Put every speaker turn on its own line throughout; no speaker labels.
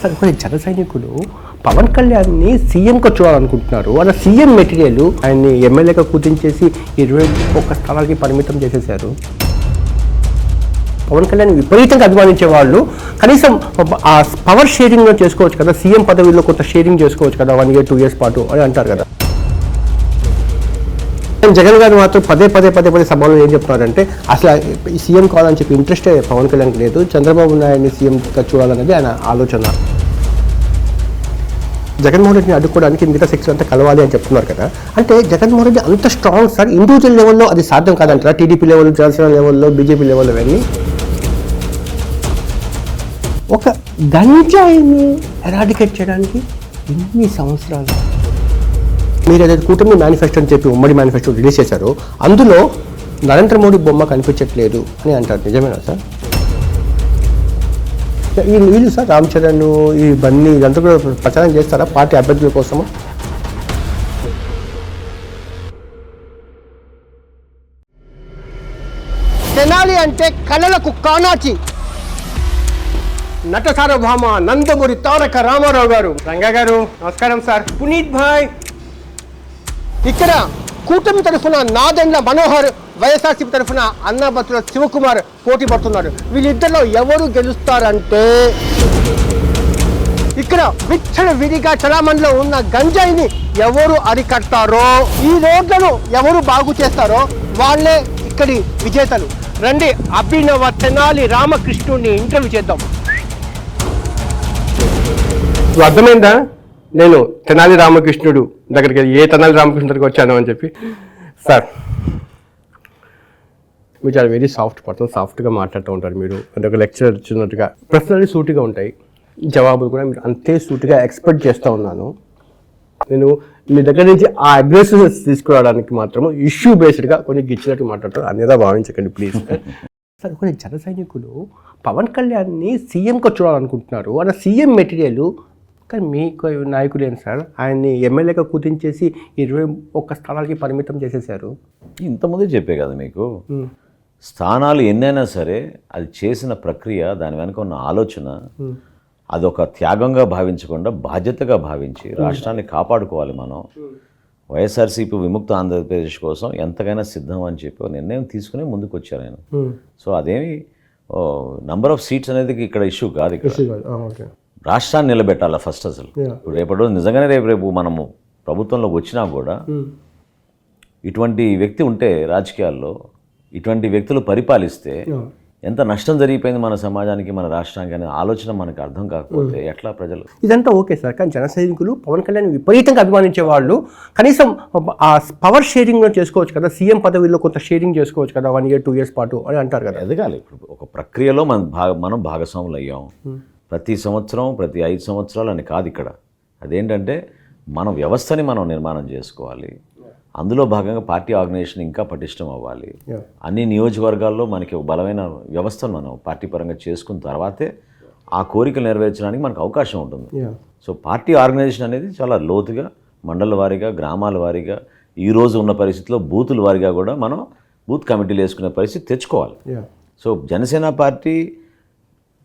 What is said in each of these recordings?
కొన్ని జన సైనికులు పవన్ కళ్యాణ్ని సీఎంగా చూడాలనుకుంటున్నారు. అలా సీఎం మెటీరియల్ ఆయన్ని ఎమ్మెల్యేగా కూర్చేసి 21 స్థానాలకి పరిమితం చేసేశారు. పవన్ కళ్యాణ్ విపరీతంగా అభిమానించే వాళ్ళు కనీసం ఆ పవర్ షేరింగ్లో చేసుకోవచ్చు కదా, సీఎం పదవిలో కొంత షేరింగ్ చేసుకోవచ్చు కదా 1 year 2 years పాటు అని అంటారు కదా. జగన్ గారు మాత్రం పదే సభలో ఏం చెప్తున్నారంటే అసలు ఈ సీఎం కావాలని చెప్పి ఇంట్రెస్టే పవన్ కళ్యాణ్కి లేదు, చంద్రబాబు నాయుడిని సీఎంగా చూడాలనేది ఆయన ఆలోచన. జగన్మోహన్ రెడ్డిని అడ్డుకోవడానికి మిగతా సెక్షన్ అంతా కలవాలి అని చెప్తున్నారు కదా. అంటే జగన్మోహన్ రెడ్డి అంత స్ట్రాంగ్ సార్, ఇండివిజువల్ లెవెల్లో అది సాధ్యం కాదంటారా? టీడీపీ లెవెల్, జనసేన లెవెల్లో, బీజేపీ లెవెల్లో వెళ్ళి ఒక గంజాయిని ఎరాడికేట్ చేయడానికి ఎన్ని సంవత్సరాలు? మీరు ఏదైతే కూటమి మేనిఫెస్టో అని చెప్పి ఉమ్మడి మేనిఫెస్టో రిలీజ్ చేశారో అందులో నరేంద్ర మోడీ బొమ్మ కనిపించట్లేదు అని అంటారు, నిజమేనా సార్? వీళ్ళు సార్ రామ్ చరణ్, ఈ బన్నీ ఇదంతా కూడా ప్రచారం చేస్తారా పార్టీ అభ్యర్థుల కోసము? తెనాలి అంటే కళలకు కానాచి నట సార్వభౌమ నందమూరి తారక రామారావు గారు. రంగా గారు నమస్కారం సార్. పునీత్ భాయ్ ఇక్కడ కూటమి తరఫున నాదెండ్ల మనోహర్, వైఎస్ఆర్సీపీ తరఫున అన్నాబత్తుల శివకుమార్ పోటీ పడుతున్నారు. వీళ్ళిద్దరిలో ఎవరు గెలుస్తారంటే ఇక్కడ విచ్చల విడిగా చలామణిలో ఉన్న గంజాయిని ఎవరు అరికట్టారో, ఈ రోడ్లను ఎవరు బాగు చేస్తారో వాళ్ళే ఇక్కడి విజేతలు. రండి అభినవ తెనాలి రామకృష్ణుడిని ఇంటర్వ్యూ చేద్దాం. అర్థమైందా నేను తెనాలి రామకృష్ణుడు దగ్గరికి ఏ తెనాలి రామకృష్ణుడు దగ్గరికి వచ్చాను అని చెప్పి? సార్ మీరు చాలా వెరీ సాఫ్ట్ పర్సన్, సాఫ్ట్గా మాట్లాడుతూ ఉంటారు మీరు. అంటే ఒక లెక్చర్ ఇచ్చినట్టుగా ప్రశ్నలు సూటిగా ఉంటాయి, జవాబులు కూడా మీరు అంతే సూటిగా ఎక్స్పెక్ట్ చేస్తూ ఉన్నాను. నేను మీ దగ్గర నుంచి ఆ అగ్రెసివ్నెస్ తీసుకురావడానికి మాత్రం ఇష్యూ బేస్డ్గా కొంచెం గిచ్చినట్టు మాట్లాడతారు, అన్నిదా భావించకండి ప్లీజ్. సార్ కొన్ని జన సైనికులు పవన్ కళ్యాణ్ని సీఎంగా చూడాలనుకుంటున్నారు. అలా సీఎం మెటీరియల్ కానీ మీకు నాయకులు ఏంటి సార్, ఆయన్ని ఎమ్మెల్యేగా కూర్చేసి 21 స్థానాలకి పరిమితం చేసేశారు.
ఇంతకుముందే చెప్పే కదా మీకు, స్థానాలు ఎన్నైనా సరే అది చేసిన ప్రక్రియ, దాని వెనుక ఉన్న ఆలోచన అదొక త్యాగంగా భావించకుండా బాధ్యతగా భావించి రాష్ట్రాన్ని కాపాడుకోవాలి. మనం వైఎస్ఆర్సీపీ విముక్త ఆంధ్రప్రదేశ్ కోసం ఎంతకైనా సిద్ధం అని చెప్పి నిర్ణయం తీసుకుని ముందుకు వచ్చారు ఆయన. సో అదేమి నంబర్ ఆఫ్ సీట్స్ అనేది ఇక్కడ ఇష్యూ కాదు. ఇక్కడ రాష్ట్రాన్ని నిలబెట్టాలి ఫస్ట్. అసలు ఇప్పుడు రేపటి రోజు నిజంగానే రేపు మనము ప్రభుత్వంలోకి వచ్చినా కూడా ఇటువంటి వ్యక్తి ఉంటే రాజకీయాల్లో, ఇటువంటి వ్యక్తులు పరిపాలిస్తే ఎంత నష్టం జరిగిపోయింది మన సమాజానికి, మన రాష్ట్రానికి అనే ఆలోచన మనకు అర్థం కాకపోతే ఎట్లా ప్రజలు?
ఇదంతా ఓకే సార్, కానీ జన సైనికులు పవన్ కళ్యాణ్ విపరీతంగా అభిమానించే వాళ్ళు కనీసం ఆ పవర్ షేరింగ్లో చేసుకోవచ్చు కదా, సీఎం పదవిలో కొంత షేరింగ్ చేసుకోవచ్చు కదా 1 year 2 years పాటు అని అంటారు కదా.
ఎదగాలి. ఇప్పుడు ఒక ప్రక్రియలో మనం భాగస్వాములు అయ్యాం. ప్రతి సంవత్సరం, ప్రతి 5 సంవత్సరాలు అని కాదు ఇక్కడ. అదేంటంటే మన వ్యవస్థని మనం నిర్మాణం చేసుకోవాలి. అందులో భాగంగా పార్టీ ఆర్గనైజేషన్ ఇంకా పటిష్టం అవ్వాలి. అన్ని నియోజకవర్గాల్లో మనకి బలమైన వ్యవస్థను మనం పార్టీ పరంగా చేసుకున్న తర్వాతే ఆ కోరికలు నెరవేర్చడానికి మనకు అవకాశం ఉంటుంది. సో పార్టీ ఆర్గనైజేషన్ అనేది చాలా లోతుగా మండల వారీగా, గ్రామాల వారీగా, ఈరోజు ఉన్న పరిస్థితిలో బూతుల వారీగా కూడా మనం బూత్ కమిటీలు వేసుకునే పరిస్థితి తెచ్చుకోవాలి. సో జనసేన పార్టీ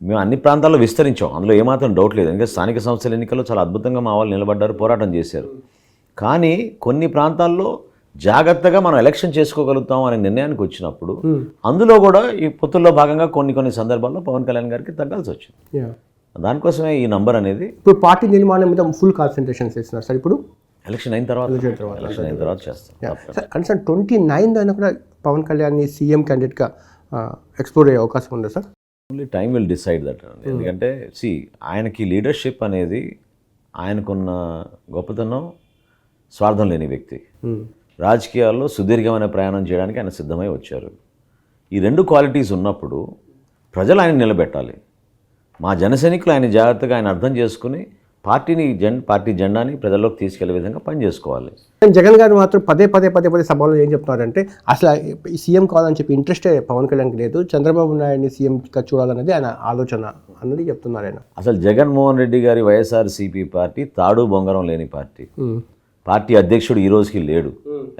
మేము అన్ని ప్రాంతాల్లో విస్తరించాం, అందులో ఏమాత్రం డౌట్ లేదు. ఎందుకంటే స్థానిక సంస్థల ఎన్నికల్లో చాలా అద్భుతంగా మా వాళ్ళు నిలబడ్డారు, పోరాటం చేశారు. కానీ కొన్ని ప్రాంతాల్లో జాగ్రత్తగా మనం ఎలక్షన్ చేసుకోగలుగుతాం అనే నిర్ణయానికి వచ్చినప్పుడు అందులో కూడా ఈ పొత్తుల్లో భాగంగా కొన్ని సందర్భాల్లో పవన్ కళ్యాణ్ గారికి తగ్గాల్సి వచ్చింది. దానికోసమే ఈ నంబర్ అనేది.
ఇప్పుడు పార్టీ నిర్మాణం మీద ఫుల్ కాన్సన్ట్రేషన్ చేస్తున్నారు సార్. ఇప్పుడు
ఎలక్షన్ అయిన తర్వాత చేస్తాం.
కనీసం 29 అయినా కూడా పవన్ కళ్యాణ్ని సీఎం క్యాండిడేట్గా ఎక్స్ప్లోర్ అయ్యే అవకాశం ఉందా sir?
Only time will decide that. ఎందుకంటే ఆయనకి లీడర్షిప్ అనేది, ఆయనకున్న గొప్పతనం, స్వార్థం లేని వ్యక్తి. రాజకీయాల్లో సుదీర్ఘమైన ప్రయాణం చేయడానికి ఆయన సిద్ధమై వచ్చారు. ఈ 2 క్వాలిటీస్ ఉన్నప్పుడు ప్రజలు ఆయన నిలబెట్టాలి. మా జనసైనికులు ఆయన జాగ్రత్తగా ఆయన అర్థం చేసుకుని పార్టీ జెండాని ప్రజల్లోకి తీసుకెళ్లే విధంగా పనిచేసుకోవాలి.
జగన్ గారు మాత్రం పదే సభలో ఏం చెప్తున్నారంటే అసలు సీఎం కావాలని చెప్పి ఇంట్రెస్టే పవన్ కళ్యాణ్కి లేదు, చంద్రబాబు నాయుడిని సీఎంగా చూడాలనేది ఆయన ఆలోచన అన్నది చెప్తున్నారు ఆయన.
అసలు జగన్మోహన్ రెడ్డి గారి వైఎస్ఆర్సీపీ పార్టీ తాడు బొంగరం లేని పార్టీ. పార్టీ అధ్యక్షుడు ఈ రోజుకి లేడు,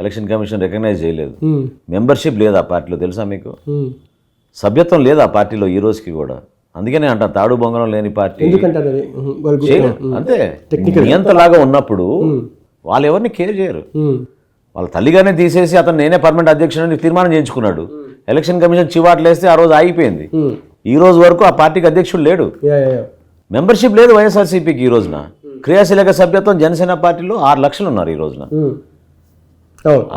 ఎలక్షన్ కమిషన్ రికగ్నైజ్ చేయలేదు, మెంబర్షిప్ లేదు ఆ పార్టీలో, తెలుసా మీకు? సభ్యత్వం లేదు ఆ పార్టీలో ఈ రోజుకి కూడా. అందుకనే అంటాను తాడు బొంగరం లేని పార్టీ
ఎందుకంటారు అది వాళ్ళు
అంతే నియంతలాగా ఉన్నప్పుడు వాళ్ళు ఎవరిని కేర్ చేయరు. వాళ్ళ తల్లిగానే తీసేసి అతను నేనే పర్మనెంట్ అధ్యక్షుడిని తీర్మానం చేయించుకున్నాడు. ఎలక్షన్ కమిషన్ చివాట్లు వేస్తే ఆ రోజు ఆగిపోయింది. ఈ రోజు వరకు ఆ పార్టీకి అధ్యక్షుడు లేడు, మెంబర్షిప్ లేదు వైఎస్ఆర్సీపీకి. ఈ రోజున క్రియాశీలక సభ్యత్వం జనసేన పార్టీలో 6 లక్షలు ఉన్నారు ఈ రోజున.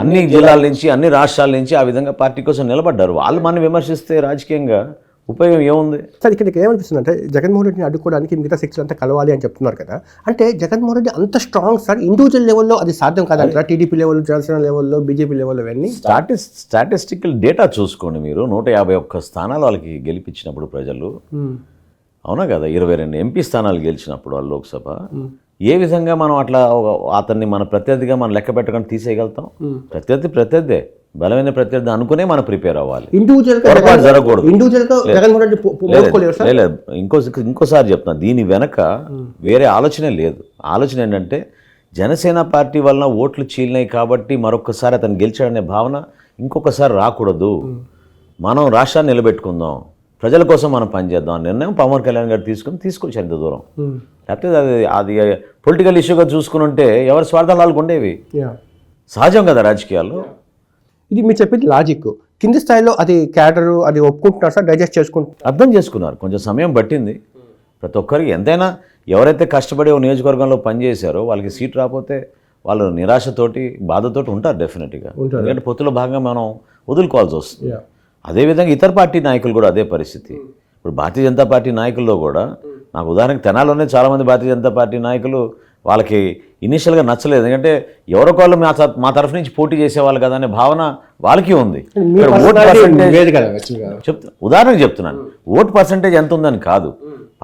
అన్ని జిల్లాల నుంచి అన్ని రాష్ట్రాల నుంచి ఆ విధంగా పార్టీ కోసం నిలబడ్డారు. వాళ్ళు మనం విమర్శిస్తే రాజకీయంగా ఉపయోగం ఏముంది
సార్? ఇక్కడికి ఏమనిపిస్తుంది అంటే జగన్మోహన్ రెడ్డిని అడ్డుకోవడానికి మిగతా శక్తులు అంతా కలవాలి అని చెప్తున్నారు కదా. అంటే జగన్మోహన్ రెడ్డి అంత స్ట్రాంగ్ సార్, ఇండివిజువల్ లెవెల్లో అది సాధ్యం కాదంటారా? టీడీపీ లెవెల్, జనసేన లెవెల్లో, బీజేపీ లెవెల్లో ఇవన్నీ
స్టాటిస్టికల్ డేటా చూసుకోండి మీరు. 151 స్థానాలు వాళ్ళకి గెలిపించినప్పుడు ప్రజలు, అవునా కదా, 22 ఎంపీ స్థానాలు గెలిచినప్పుడు వాళ్ళు లోక్సభ, ఏ విధంగా మనం అట్లా అతన్ని మన ప్రత్యర్థిగా మనం లెక్క పెట్టకుండా తీసేయగలుగుతాం? ప్రత్యర్థే బలమైన ప్రత్యర్థి అనుకునే మనం ప్రిపేర్ అవ్వాలి. జరగకూడదు. ఇంకోసారి చెప్తాను, దీని వెనక వేరే ఆలోచనే లేదు. ఆలోచన ఏంటంటే జనసేన పార్టీ వలన ఓట్లు చీలినాయి కాబట్టి మరొకసారి అతను గెలిచాడనే భావన ఇంకొకసారి రాకూడదు. మనం రాష్ట్రాన్ని నిలబెట్టుకుందాం, ప్రజల కోసం మనం పనిచేద్దాం అనే నిర్ణయం పవన్ కళ్యాణ్ గారు తీసుకొచ్చారు ఇంత దూరం. లేకపోతే అది పొలిటికల్ ఇష్యూగా చూసుకుని ఉంటే ఎవరి స్వార్థాలు వాళ్ళకు ఉండేవి. సహజం కదా రాజకీయాల్లో.
ఇది మీరు చెప్పేది లాజిక్. కింది స్థాయిలో అది క్యాడరు అది ఒప్పుకుంటున్నారు సార్, డైజెస్ట్ చేసుకుంటున్నారు,
అర్థం చేసుకున్నారు. కొంచెం సమయం పట్టింది ప్రతి ఒక్కరికి. ఎంతైనా ఎవరైతే కష్టపడి ఓ నియోజకవర్గంలో పనిచేశారో వాళ్ళకి సీట్ రాకపోతే వాళ్ళు నిరాశతోటి బాధతోటి ఉంటారు డెఫినెట్గా. ఎందుకంటే పొత్తులో భాగంగా మనం వదులుకోవాల్సి వస్తుంది. అదేవిధంగా ఇతర పార్టీ నాయకులు కూడా అదే పరిస్థితి. ఇప్పుడు భారతీయ జనతా పార్టీ నాయకుల్లో కూడా నాకు ఉదాహరణకు తెనాలిలోనే చాలామంది భారతీయ జనతా పార్టీ నాయకులు వాళ్ళకి ఇనీషియల్గా నచ్చలేదు. ఎందుకంటే ఎవరికోళ్ళు మా తరఫు నుంచి పోటీ చేసేవాళ్ళు కదా అనే భావన వాళ్ళకి ఉంది. ఉదాహరణకు చెప్తున్నాను, ఓటు పర్సంటేజ్ ఎంత ఉందని కాదు,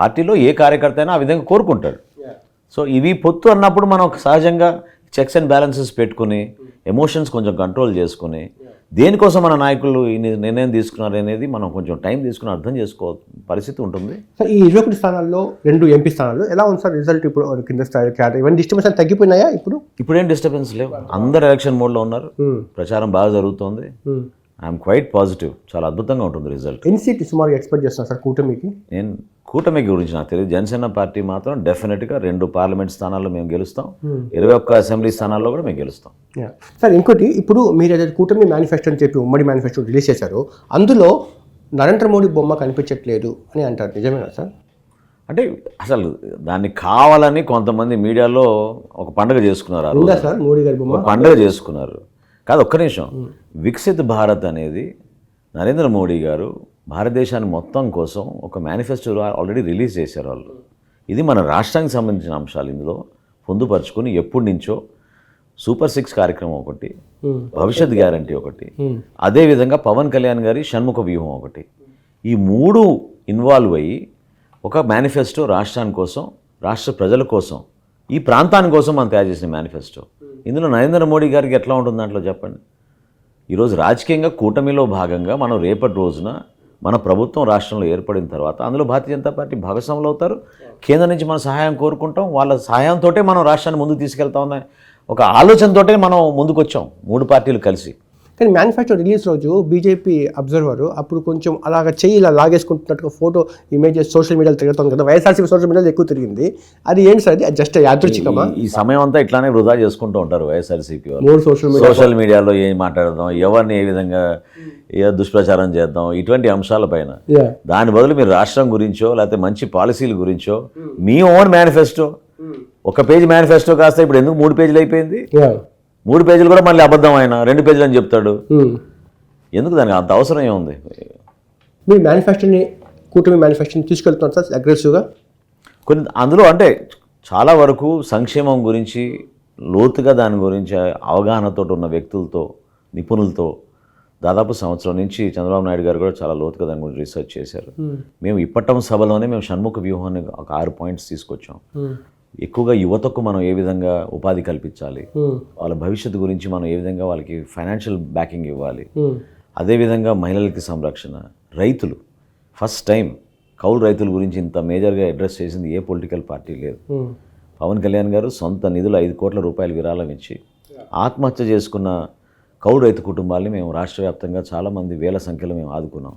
పార్టీలో ఏ కార్యకర్త అయినా ఆ విధంగా కోరుకుంటాడు. సో ఇవి పొత్తు అన్నప్పుడు మనం సహజంగా చెక్స్ అండ్ బ్యాలెన్సెస్ పెట్టుకుని ఎమోషన్స్ కొంచెం కంట్రోల్ చేసుకుని దేనికోసం మన నాయకులు ఈ నిర్ణయం తీసుకున్నారు అనేది మనం కొంచెం టైం తీసుకుని అర్థం చేసుకో పరిస్థితి ఉంటుంది.
సార్ ఈ 21 స్థానాల్లో 2 ఎంపీ స్థానాల్లో ఎలా ఉంది సార్ రిజల్ట్? ఇప్పుడు కింద స్థాయి క్యాడర్ ఇవన్నీ డిస్టర్బెన్స్ తగ్గిపోయినాయా?
ఇప్పుడేం డిస్టర్బెన్స్ లేవు, అందరు ఎలక్షన్ మోడ్లో ఉన్నారు, ప్రచారం బాగా జరుగుతుంది. ఐఎమ్ క్వైట్ పాజిటివ్, చాలా అద్భుతంగా ఉంటుంది రిజల్ట్.
ఎన్ని సీట్లు సుమారు ఎక్స్పెక్ట్ చేస్తున్నారు సార్ కూటమికి?
నేను కూటమి గురించి నాకు తెలియదు. జనసేన పార్టీ మాత్రం డెఫినెట్గా 2 పార్లమెంట్ స్థానాల్లో మేము గెలుస్తాం, 21 అసెంబ్లీ స్థానాల్లో కూడా మేము గెలుస్తాం.
సార్ ఇంకోటి, ఇప్పుడు మీరు ఏదైతే కూటమి మేనిఫెస్టో అని చెప్పి ఉమ్మడి మేనిఫెస్టో రిలీజ్ చేశారో అందులో నరేంద్ర మోడీ బొమ్మ కనిపించట్లేదు అని అంటారు, నిజమేనా సార్?
అంటే అసలు దాన్ని కావాలని కొంతమంది మీడియాలో ఒక పండుగ చేసుకున్నారు.
సార్ మోడీ గారి బొమ్మ
పండుగ చేసుకున్నారు కాదు, ఒక్క నిమిషం. వికసిత్ భారత్ అనేది నరేంద్ర మోడీ గారు భారతదేశాన్ని మొత్తం కోసం ఒక మేనిఫెస్టో ఆల్రెడీ రిలీజ్ చేశారు వాళ్ళు. ఇది మన రాష్ట్రానికి సంబంధించిన అంశాలు ఇందులో పొందుపరుచుకొని ఎప్పటి నుంచో సూపర్ 6 కార్యక్రమం ఒకటి, భవిష్యత్ గ్యారంటీ ఒకటి, అదేవిధంగా పవన్ కళ్యాణ్ గారి షణ్ముఖ వ్యూహం ఒకటి, ఈ 3 ఇన్వాల్వ్ అయ్యి ఒక మేనిఫెస్టో రాష్ట్రాని కోసం, రాష్ట్ర ప్రజల కోసం, ఈ ప్రాంతాని కోసం మనం తయారు చేసిన మేనిఫెస్టో. ఇందులో నరేంద్ర మోడీ గారికి ఎట్లా ఉంటుంది దాంట్లో చెప్పండి. ఈరోజు రాజకీయంగా కూటమిలో భాగంగా మనం రేపటి రోజున మన ప్రభుత్వం రాష్ట్రంలో ఏర్పడిన తర్వాత అందులో భారతీయ జనతా పార్టీ భాగస్వాములు అవుతారు. కేంద్రం నుంచి మనం సహాయం కోరుకుంటాం, వాళ్ళ సహాయంతో మనం రాష్ట్రాన్ని ముందుకు తీసుకెళ్తామన్న ఒక ఆలోచనతోటే మనం ముందుకు వచ్చాం 3 పార్టీలు కలిసి.
కానీ మేనిఫెస్టో రిలీజ్ రోజు బీజేపీ అబ్జర్వర్ అప్పుడు కొంచెం అలాగ చెయ్యి ఇలా లాగేసుకుంటున్నట్టుగా ఫోటో ఇమేజెస్ సోషల్ మీడియాలో తిరుగుతుంది కదా, వైఎస్ఆర్సీపీ సోషల్ మీడియాలో ఎక్కువ తిరిగింది. అది ఏంటి సార్? అది జస్ట్ యాదృచ్ఛికమా?
ఈ సమయం అంతా ఇట్లానే వృధా చేసుకుంటూ ఉంటారు వైఎస్ఆర్సీపీ వాళ్ళు. సోషల్ మీడియాలో ఏం మాట్లాడదాం, ఎవరిని ఏ విధంగా ఏ దుష్ప్రచారం చేద్దాం, ఇటువంటి అంశాలపైన. దాని బదులు మీరు రాష్ట్రం గురించో లేకపోతే మంచి పాలసీల గురించో మీ ఓన్ మేనిఫెస్టో, ఒక పేజీ మేనిఫెస్టో కాస్త ఇప్పుడు ఎందుకు 3 పేజీలు అయిపోయింది? 3 పేజీలు కూడా మళ్ళీ అబద్ధం, ఆయన 2 పేజీలు అని చెప్తాడు. ఎందుకు దానికి అంత అవసరం ఏముంది?
మీరు మేనిఫెస్టోని, కూటమి మేనిఫెస్టోని తీసుకెళ్తున్నారు సార్ అగ్రెసివ్గా.
కొన్ని అందులో అంటే చాలా వరకు సంక్షేమం గురించి లోతుగా దాని గురించి అవగాహనతో ఉన్న వ్యక్తులతో, నిపుణులతో దాదాపు సంవత్సరం నుంచి చంద్రబాబు నాయుడు గారు కూడా చాలా లోతుగా దాని గురించి రీసెర్చ్ చేశారు. మేము ఇప్పటం సభలోనే మేము షణ్ముఖ వ్యూహాన్ని ఒక 6 పాయింట్స్ తీసుకొచ్చాం. ఎక్కువగా యువతకు మనం ఏ విధంగా ఉపాధి కల్పించాలి, వాళ్ళ భవిష్యత్తు గురించి మనం ఏ విధంగా వాళ్ళకి ఫైనాన్షియల్ బ్యాకింగ్ ఇవ్వాలి, అదేవిధంగా మహిళలకి సంరక్షణ, రైతులు ఫస్ట్ టైం కౌలు రైతుల గురించి ఇంత మేజర్గా అడ్రస్ చేసింది ఏ పొలిటికల్ పార్టీ లేదు. పవన్ కళ్యాణ్ గారు సొంత నిధులు 5 కోట్ల రూపాయలు విరాళం ఇచ్చి ఆత్మహత్య చేసుకున్న కౌలు రైతు కుటుంబాలని మేము రాష్ట్ర వ్యాప్తంగా చాలామంది వేల సంఖ్యలో మేము ఆదుకున్నాం.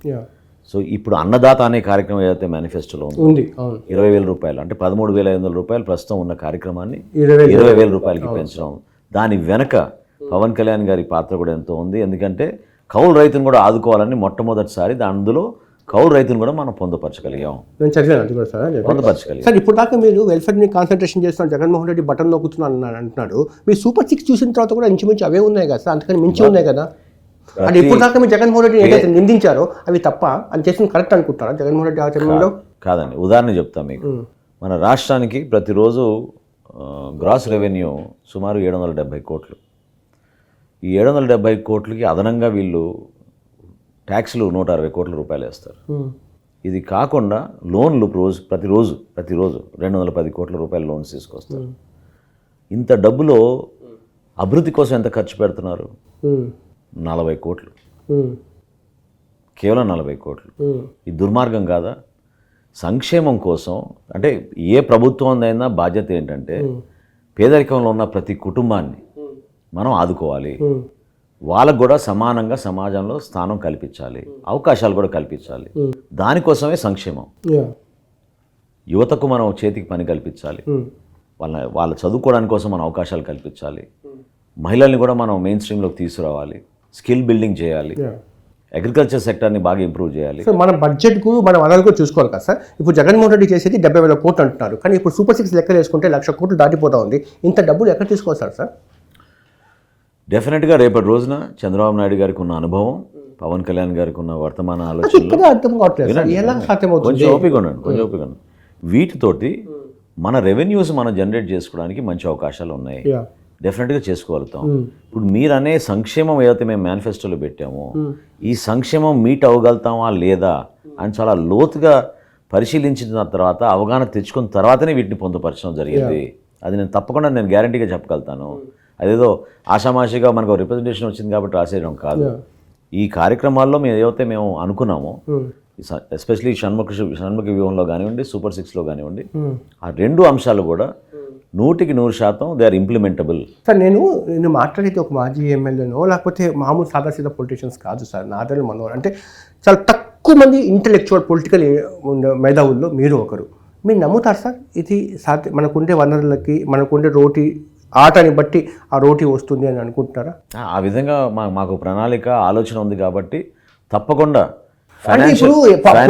సో ఇప్పుడు అన్నదాత అనే కార్యక్రమం ఏదైతే మేనిఫెస్టోలో ఉందో
ఉంది, అవును,
20,000 రూపాయలు అంటే 13,500 రూపాయలు ప్రస్తుతం ఉన్న కార్యక్రమాన్ని
20,000
20,000 రూపాయలకి పెంచడం. దాని వెనక పవన్ కళ్యాణ్ గారి పాత్ర కూడా ఎంతో ఉంది. ఎందుకంటే కౌలు రైతును కూడా ఆదుకోవాలని మొట్టమొదటిసారి అందులో కౌలు రైతును కూడా మనం పొందుపరచగలిగాం.
నేను చదివాను అది కూడా సార్.
పొందుపరచగలిగాం.
సార్ ఇప్పుడు దాకా మీరు వెల్ఫేర్ మీద కాన్సన్ట్రేషన్ చేస్తున్నారు, జగన్మోహన్ రెడ్డి బటన్ నొక్కుతున్నాను అంటున్నాడు. మీ సూపర్ 6 చూసిన తర్వాత కూడా ఇంచుమించు అవే ఉన్నాయి కదా సార్, అంతకని మించి ఉన్నాయి కదా. అంటే ఇప్పుడు దాకా మీరు జగన్మోహన్ రెడ్డి ఏదైతే నిందించారో అవి తప్ప అని చేసిన కరెక్ట్ అనుకుంటారా జగన్మోహన్ రెడ్డి ఆచరణలో?
కాదండి, ఉదాహరణ చెప్తాను మీకు. మన రాష్ట్రానికి ప్రతిరోజు గ్రాస్ రెవెన్యూ సుమారు 770 కోట్లు. ఈ 770 కోట్లకి అదనంగా వీళ్ళు ట్యాక్స్లు 160 కోట్ల రూపాయలు వేస్తారు. ఇది కాకుండా లోన్లు ప్రతిరోజు 210 కోట్ల రూపాయల లోన్స్ తీసుకొస్తారు. ఇంత డబ్బులో అభివృద్ధి కోసం ఎంత ఖర్చు పెడుతున్నారు? 40 కోట్లు, కేవలం 40 కోట్లు. ఇది దుర్మార్గం కాదా? సంక్షేమం కోసం అంటే ఏ ప్రభుత్వం అయినా బాధ్యత ఏంటంటే పేదరికంలో ఉన్న ప్రతి కుటుంబాన్ని మనం ఆదుకోవాలి, వాళ్ళకు కూడా సమానంగా సమాజంలో స్థానం కల్పించాలి, అవకాశాలు కూడా కల్పించాలి. దానికోసమే సంక్షేమం. యువతకు మనం చేతికి పని కల్పించాలి, వాళ్ళ చదువుకోవడానికి కోసం మనం అవకాశాలు కల్పించాలి, మహిళల్ని కూడా మనం మెయిన్ స్ట్రీమ్లోకి తీసుకురావాలి, స్కిల్ బిల్డింగ్ చేయాలి, అగ్రికల్చర్ సెక్టర్ని బాగా ఇంప్రూవ్ చేయాలి.
సో మన బడ్జెట్కు మనం వనరులు కూడా చూసుకోవాలి కదా సార్. ఇప్పుడు జగన్మోహన్ రెడ్డి చేసేది 70,000 కోట్లు అంటున్నారు, కానీ ఇప్పుడు సూపర్ 6 లెక్కలు వేసుకుంటే 1,00,000 కోట్లు దాటిపోతా ఉంది. ఇంత డబ్బులు ఎక్కడ తీసుకోవాలి సార్?
డెఫినెట్గా రేపటి రోజున చంద్రబాబు నాయుడు గారికి ఉన్న అనుభవం, పవన్ కళ్యాణ్ గారికి ఉన్న వర్తమాన ఆలోచనలు
అర్థం కావట్లేదు.
కొంచెం ఓపిక ఉండండి. వీటితోటి మన రెవెన్యూస్ మనం జనరేట్ చేసుకోవడానికి మంచి అవకాశాలు ఉన్నాయి, డెఫినెట్గా చేసుకోగలుగుతాం. ఇప్పుడు మీరు అనే సంక్షేమం ఏదైతే మేము మేనిఫెస్టోలో పెట్టామో ఈ సంక్షేమం మీట్ అవ్వగలుగుతామా లేదా అని చాలా లోతుగా పరిశీలించిన తర్వాత అవగాహన తెచ్చుకున్న తర్వాతనే వీటిని పొందుపరచడం జరిగింది. అది నేను తప్పకుండా గ్యారంటీగా చెప్పగలుగుతాను. అదేదో ఆషామాషిగా మనకు రిప్రజెంటేషన్ వచ్చింది కాబట్టి రాసేయడం కాదు. ఈ కార్యక్రమాల్లో మేము ఏదైతే మేము అనుకున్నామో ఎస్పెషలీ షణ్ముఖ వ్యూహంలో కానివ్వండి, సూపర్ 6లో కానివ్వండి, ఆ 2 అంశాలు కూడా 100% దే ఆర్ ఇంప్లిమెంటబుల్.
సార్ నేను మాట్లాడేది ఒక మాజీ ఎమ్మెల్యేనో లేకపోతే మామూలు సాదాసీదా పొలిటీషియన్స్ కాదు సార్. నాదెల్ మనోహర్ అంటే చాలా తక్కువ మంది ఇంటెలెక్చువల్ పొలిటికల్ మేధావుల్లో మీరు ఒకరు. మీరు నమ్ముతారు సార్ ఇది మనకుండే వనరులకి మనకుండే రోటీ ఆటని బట్టి ఆ రోటీ వస్తుంది అని అనుకుంటున్నారా?
ఆ విధంగా మాకు ప్రణాళిక ఆలోచన ఉంది కాబట్టి తప్పకుండా.
అంటే ఇప్పుడు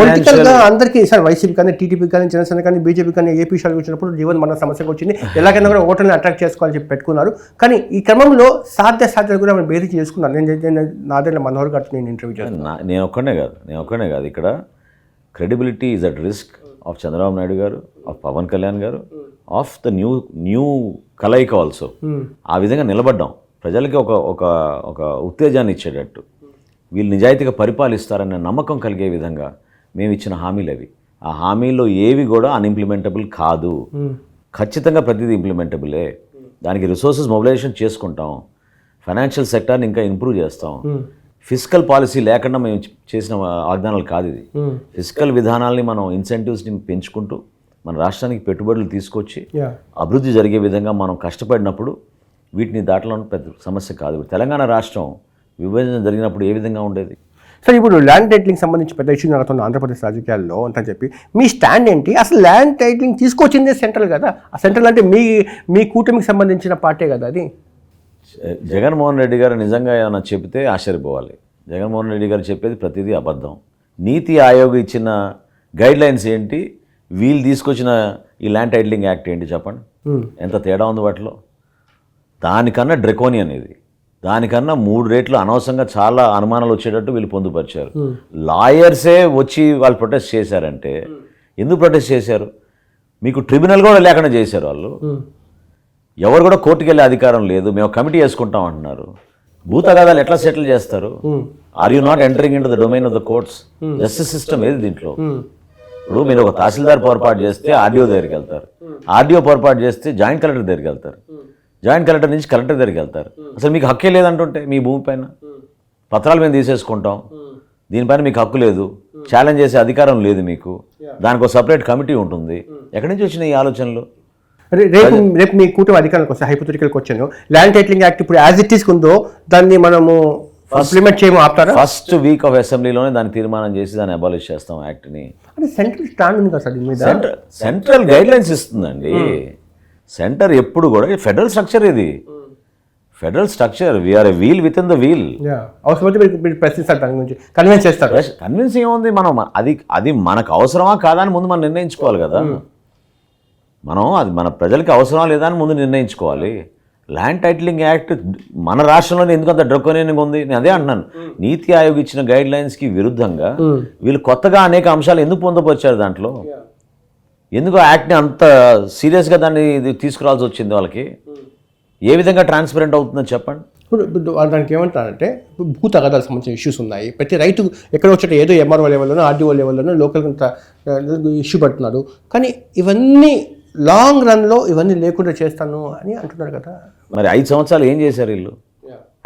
పొలిటికల్ గా అందరికీ సార్ వైసీపీ కానీ, టీడీపీ కానీ, జనసేన కానీ, బీజేపీ కానీ ఏపీ విషయాలు వచ్చినప్పుడు జీవన్ మన సమస్యకు వచ్చింది, ఎలాగైనా కూడా ఓటర్ని అట్రాక్ట్ చేసుకోవాలని చెప్పి పెట్టుకున్నారు. కానీ ఈ క్రమంలో సాధ్యాలు కూడా మనం బేరీ చేసుకున్నాను. నేను నాదెళ్ల మనోహర్ గారితో నేను ఇంటర్వ్యూ చేస్తాను.
నేను ఒక్కనే కాదు ఇక్కడ credibility is at risk of Chandrababu Naidu గారు, ఆఫ్ పవన్ కళ్యాణ్ గారు, ఆఫ్ ద న్యూ కలయిక ఆల్సో. ఆ విధంగా నిలబడ్డాం, ప్రజలకి ఒక ఉత్తేజాన్ని ఇచ్చేటట్టు, వీళ్ళు నిజాయితీగా పరిపాలిస్తారనే నమ్మకం కలిగే విధంగా మేము ఇచ్చిన హామీలు అవి. ఆ హామీల్లో ఏవి కూడా అన్ఇంప్లిమెంటబుల్ కాదు, ఖచ్చితంగా ప్రతిదీ ఇంప్లిమెంటబులే. దానికి రిసోర్సెస్ మొబిలైజేషన్ చేసుకుంటాం, ఫైనాన్షియల్ సెక్టార్ని ఇంకా ఇంప్రూవ్ చేస్తాం. ఫిజికల్ పాలసీ లేకుండా మేము చేసిన వాగ్దానాలు కాదు ఇది. ఫిజికల్ విధానాల్ని మనం ఇన్సెంటివ్స్ని పెంచుకుంటూ మన రాష్ట్రానికి పెట్టుబడులు తీసుకొచ్చి అభివృద్ధి జరిగే విధంగా మనం కష్టపడినప్పుడు వీటిని దాటడం పెద్ద సమస్య కాదు. తెలంగాణ రాష్ట్రం విభజన జరిగినప్పుడు ఏ విధంగా ఉండేది?
సార్ ఇప్పుడు ల్యాండ్ టైటిలింగ్ సంబంధించి పెద్ద ఇష్యూ జరుగుతుంది ఆంధ్రప్రదేశ్ రాజకీయాల్లో అని చెప్పి మీ స్టాండ్ ఏంటి? అసలు ల్యాండ్ టైటిలింగ్ తీసుకొచ్చిందే సెంట్రల్ కదా, ఆ సెంట్రల్ అంటే మీ కూటమికి సంబంధించిన పార్టీ కదా అది.
జగన్మోహన్ రెడ్డి గారు నిజంగా ఏమైనా చెబితే ఆశ్చర్యపోవాలి. జగన్మోహన్ రెడ్డి గారు చెప్పేది ప్రతిదీ అబద్ధం. నీతి ఆయోగ్ ఇచ్చిన గైడ్లైన్స్ ఏంటి, వీళ్ళు తీసుకొచ్చిన ఈ ల్యాండ్ టైటిలింగ్ యాక్ట్ ఏంటి చెప్పండి, ఎంత తేడా ఉంది వాటిలో. దానికన్నా డ్రెకోనియన్ ఇది, దానికన్నా 3 రేట్లు అనవసరంగా చాలా అనుమానాలు వచ్చేటట్టు వీళ్ళు పొందుపరిచారు. లాయర్సే వచ్చి వాళ్ళు ప్రొటెస్ట్ చేశారంటే ఎందుకు ప్రొటెస్ట్ చేశారు? మీకు ట్రిబ్యునల్ కూడా లేకుండా చేశారు వాళ్ళు. ఎవరు కూడా కోర్టుకు వెళ్ళే అధికారం లేదు, మేము కమిటీ వేసుకుంటాం అంటున్నారు. భూతగాదాలు ఎట్లా సెటిల్ చేస్తారు? Are you not entering into the domain of the courts? Justice system ఏది దీంట్లో? ఇప్పుడు మీరు ఒక తహసీల్దార్ పొరపాటు చేస్తే ఆర్డీఓ దగ్గరికి వెళ్తారు, ఆర్డీఓ పొరపాటు చేస్తే జాయింట్ కలెక్టర్ దగ్గరికి వెళ్తారు, జాయింట్ కలెక్టర్ నుంచి కలెక్టర్ దగ్గరికి వెళ్తారు. అసలు మీకు హక్కే లేదంటుంటే మీ భూమి పైన పత్రాలు మేము తీసేసుకుంటాం, దీనిపైన మీకు హక్కు లేదు, ఛాలెంజ్ చేసే అధికారం లేదు మీకు, దానికి ఒక సపరేట్ కమిటీ ఉంటుంది. ఎక్కడి నుంచి వచ్చినాయి ఈ ఆలోచనలు?
రేపు మీ కూటమి అధికారానికి వస్తే hypothetical question, land titling act ఇప్పుడు యాజ్ ఇట్ ఈస్ ఉందో దాన్ని మనము ఇంప్లిమెంట్ చేయము ఆపుతారా?
ఫస్ట్ వీక్ ఆఫ్ అసెంబ్లీలోనే దాన్ని తీర్మానం చేసి దాన్ని అబాలిష్ చేస్తాం యాక్ట్ని.
అంటే సెంట్రల్ స్టాండ్ ఉంది కదా సార్ దీని మీద.
సెంట్రల్ గైడ్ లైన్స్ ఇస్తుందండి. సెంటర్ ఎప్పుడు కూడా ఫెడరల్ స్ట్రక్చర్, ఇది federal structure. We are a wheel within the wheel.
అవసరమైతే మీరు ప్రశ్నిస్తారు, దాని గురించి కన్విన్స్ చేస్తారు.
కన్విన్స్ ఏముంది, మనం అది మనకు అవసరమా కాదా అని ముందు మనం నిర్ణయించుకోవాలి కదా. మనం అది మన ప్రజలకి అవసరమా లేదా అని ముందు నిర్ణయించుకోవాలి. ల్యాండ్ టైటిలింగ్ యాక్ట్ మన రాష్ట్రంలోనే ఎందుకు అంత డ్రకోనియన్గా ఉంది? నేను అదే అంటున్నాను. నీతి ఆయోగ్ ఇచ్చిన గైడ్ లైన్స్కి విరుద్ధంగా వీళ్ళు కొత్తగా అనేక అంశాలు ఎందుకు పొందుపరిచారు దాంట్లో? ఎందుకు యాక్ట్ని అంత సీరియస్గా దాన్ని తీసుకురావాల్సి వచ్చింది? వాళ్ళకి ఏ విధంగా ట్రాన్స్పరెంట్ అవుతుందని చెప్పండి.
ఇప్పుడు దానికి ఏమంటారంటే భూ తగాదాలకు సంబంధించిన ఇష్యూస్ ఉన్నాయి. ప్రతి రైతు ఎక్కడ వచ్చేట ఏదో ఎంఆర్ఓ లెవెల్లోనో ఆర్డీఓ లెవెల్లోనో లోకల్ ఇష్యూ పడుతున్నారు. కానీ ఇవన్నీ లాంగ్ రన్లో ఇవన్నీ లేకుండా చేస్తాను అని అంటున్నారు కదా.
మరి 5 సంవత్సరాలు ఏం చేశారు వీళ్ళు?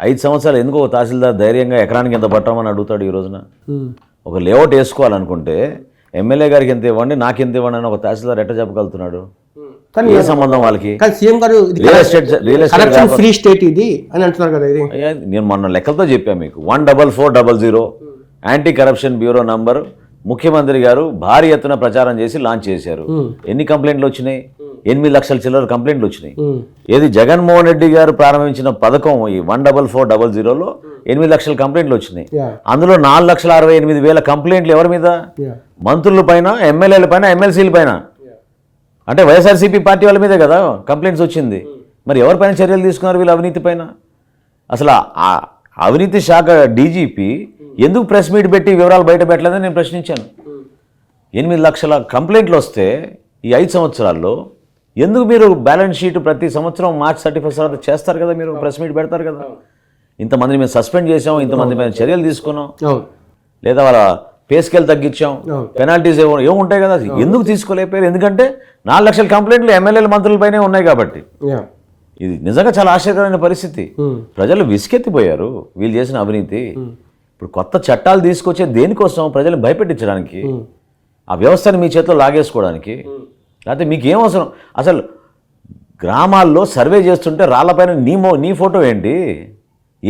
5 సంవత్సరాలు ఎందుకో తహసీల్దార్ ధైర్యంగా ఎకరానికి ఎంత పట్టమని అడుగుతాడు ఈ రోజున? ఒక లేఅవుట్ వేసుకోవాలనుకుంటే ఎమ్మెల్యే గారికి ఎంత ఇవ్వండి, నాకు ఎంత ఇవ్వండి అని ఒక తహసీల్దార్ ఎట్లా చెప్పగలుగుతున్నాడు? కానీ ఏ సంబంధం వాళ్ళకి?
సీఎం గారు రియల్ ఎస్టేట్ ఫ్రీ స్టేట్ ఇది అని అంటున్నారు కదా. ఇది
నేను మొన్న లెక్కలతో చెప్పాను మీకు. 14400 యాంటీ కరప్షన్ బ్యూరో నంబర్ ముఖ్యమంత్రి గారు భారీ ఎత్తున ప్రచారం చేసి లాంచ్ చేశారు. ఎన్ని కంప్లైంట్లు వచ్చినాయి? 8 లక్షల చిల్లర కంప్లైంట్లు వచ్చినాయి. ఏది జగన్మోహన్ రెడ్డి గారు ప్రారంభించిన పథకం ఈ 14400లో 8 లక్షల కంప్లైంట్లు వచ్చినాయి. అందులో 4,68,000 కంప్లైంట్లు ఎవరి మీద? మంత్రుల పైన, ఎమ్మెల్యేల పైన, ఎమ్మెల్సీల పైన. అంటే వైఎస్ఆర్సీపీ పార్టీ వాళ్ళ మీదే కదా కంప్లైంట్స్ వచ్చింది. మరి ఎవరిపైన చర్యలు తీసుకున్నారు వీళ్ళు అవినీతి పైన? అసలు ఆ అవినీతి శాఖ డీజీపీ ఎందుకు ప్రెస్ మీట్ పెట్టి వివరాలు బయట పెట్టలేదని నేను ప్రశ్నించాను. 8 లక్షల కంప్లైంట్లు వస్తే ఈ 5 సంవత్సరాల్లో ఎందుకు మీరు బ్యాలెన్స్ షీట్ ప్రతి సంవత్సరం March 31 తర్వాత చేస్తారు కదా, మీరు ప్రెస్ మీట్ పెడతారు కదా. ఇంతమందిని మేము సస్పెండ్ చేసాం, ఇంతమంది మేము చర్యలు తీసుకున్నాం, లేదా వాళ్ళ పే స్కేల్ తగ్గించాం, పెనాల్టీస్ ఏముంటాయి కదా, ఎందుకు తీసుకోలేకపోయారు? ఎందుకంటే 4 లక్షల కంప్లైంట్లు ఎమ్మెల్యేల మంత్రులపైనే ఉన్నాయి కాబట్టి. ఇది నిజంగా చాలా ఆశ్చర్యకరమైన పరిస్థితి. ప్రజలు విసుకెత్తిపోయారు వీళ్ళు చేసిన అవినీతి. ఇప్పుడు కొత్త చట్టాలు తీసుకొచ్చే దేనికోసం? ప్రజలు భయపెట్టించడానికి, ఆ వ్యవస్థని మీ చేతిలో లాగేసుకోవడానికి. లేకపోతే మీకు ఏం అవసరం? అసలు గ్రామాల్లో సర్వే చేస్తుంటే రాళ్లపైన నీ ఫోటో ఏంటి?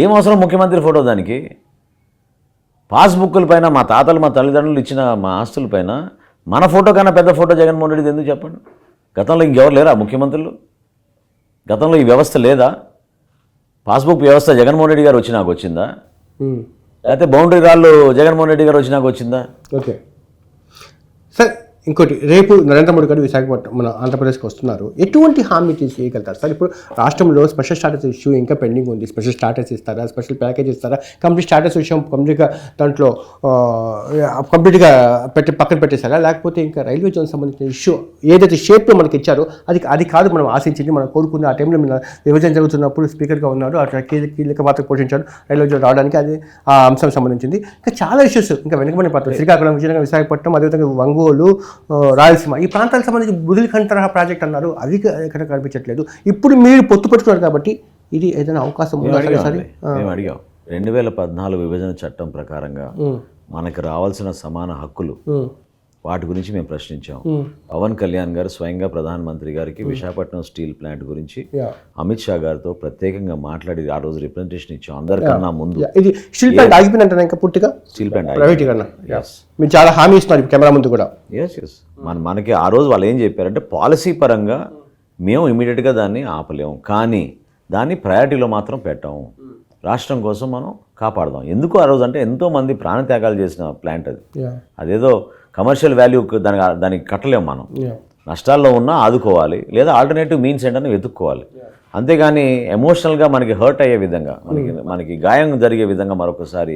ఏం అవసరం ముఖ్యమంత్రి ఫోటో దానికి? పాస్బుక్కుల పైన మా తాతలు మా తల్లిదండ్రులు ఇచ్చిన మా ఆస్తులపైన మన ఫోటో కన్నా పెద్ద ఫోటో జగన్మోహన్ రెడ్డిది ఎందుకు చెప్పండి? గతంలో ఇంకెవరు లేరా ముఖ్యమంత్రులు? గతంలో ఈ వ్యవస్థ లేదా? పాస్బుక్ వ్యవస్థ జగన్మోహన్ రెడ్డి గారు వచ్చి నాకు వచ్చిందా? లేకపోతే బౌండరీ రాళ్ళు జగన్మోహన్ రెడ్డి గారు వచ్చి నాకు వచ్చిందా?
ఓకే సార్, ఇంకోటి, రేపు నరేంద్ర మోడీ గారు విశాఖపట్నం మన ఆంధ్రప్రదేశ్కి వస్తున్నారు. ఎటువంటి హామీ చేయగలుగుతారు సార్? ఇప్పుడు రాష్ట్రంలో స్పెషల్ స్టాటస్ ఇష్యూ ఇంకా పెండింగ్ ఉంది. స్పెషల్ స్టాటస్ ఇస్తారా? స్పెషల్ ప్యాకేజ్ ఇస్తారా? కంప్లీట్ స్టాటస్ విషయం కంప్లీట్గా దాంట్లో కంప్లీట్గా పక్కన పెట్టేస్తారా? లేకపోతే ఇంకా రైల్వే జోన్ సంబంధించిన ఇష్యూ ఏదైతే షేప్లో మనకి ఇచ్చారో అది కాదు మనం ఆశించింది, మనం కోరుకున్న. ఆ టైంలో మన విభజన జరుగుతున్నప్పుడు స్పీకర్గా ఉన్నారు, అట్లా కీలక పాత్ర పోషించారు రైల్వే జోన్ రావడానికి. అది ఆ అంశం సంబంధించింది. ఇంకా చాలా ఇష్యూస్ ఇంకా వెనుకబడిన పాత్ర శ్రీకాకుళం, విజయనగరం, విశాఖపట్నం, అదేవిధంగా ఒంగోలు, రాయలసీమ, ఈ ప్రాంతాలకు సంబంధించి బుదిలిఖండ్ తరహా ప్రాజెక్ట్ అన్నారు. అది ఎక్కడ కనిపించట్లేదు. ఇప్పుడు మీరు పొత్తు పెట్టుకున్నారు కాబట్టి ఇది ఏదైనా అవకాశం ఉందా?
మేము అడిగాం 2014 విభజన చట్టం ప్రకారంగా మనకి రావాల్సిన సమాన హక్కులు, వాటి గురించి మేము ప్రశ్నించాం. పవన్ కళ్యాణ్ గారు స్వయంగా ప్రధానమంత్రి గారికి విశాఖపట్నం స్టీల్ ప్లాంట్ గురించి అమిత్ షా గారితో ప్రత్యేకంగా మాట్లాడి ఆ రోజు రిప్రజెంటేషన్ ఇచ్చాం అందరికన్నా ముందు.
ఇది స్టీల్ ప్లాంట్ ఆగిపోయిందంటే ఇంకా పూర్తిగా
స్టీల్ ప్లాంట్
ప్రైవేటీకరణ మీరు చాలా హామీ ఇస్తున్నారు కెమెరా ముందు కూడా.
ఎస్ మనకి ఆ రోజు వాళ్ళు ఏం చెప్పారంటే పాలసీ పరంగా మేము ఇమీడియట్గా దాన్ని ఆపలేము, కానీ దాన్ని ప్రయారిటీలో మాత్రం పెట్టాము. రాష్ట్రం కోసం మనం కాపాడదాం. ఎందుకు ఆ రోజు అంటే ఎంతోమంది ప్రాణత్యాగాలు చేసిన ప్లాంట్ అది. అదేదో కమర్షియల్ వాల్యూ దానికి కట్టలేము మనం. నష్టాల్లో ఉన్నా ఆదుకోవాలి, లేదా ఆల్టర్నేటివ్ మీన్స్ ఏంటని వెతుక్కోవాలి. అంతేగాని ఎమోషనల్గా మనకి హర్ట్ అయ్యే విధంగా, మనకి గాయం జరిగే విధంగా మరొకసారి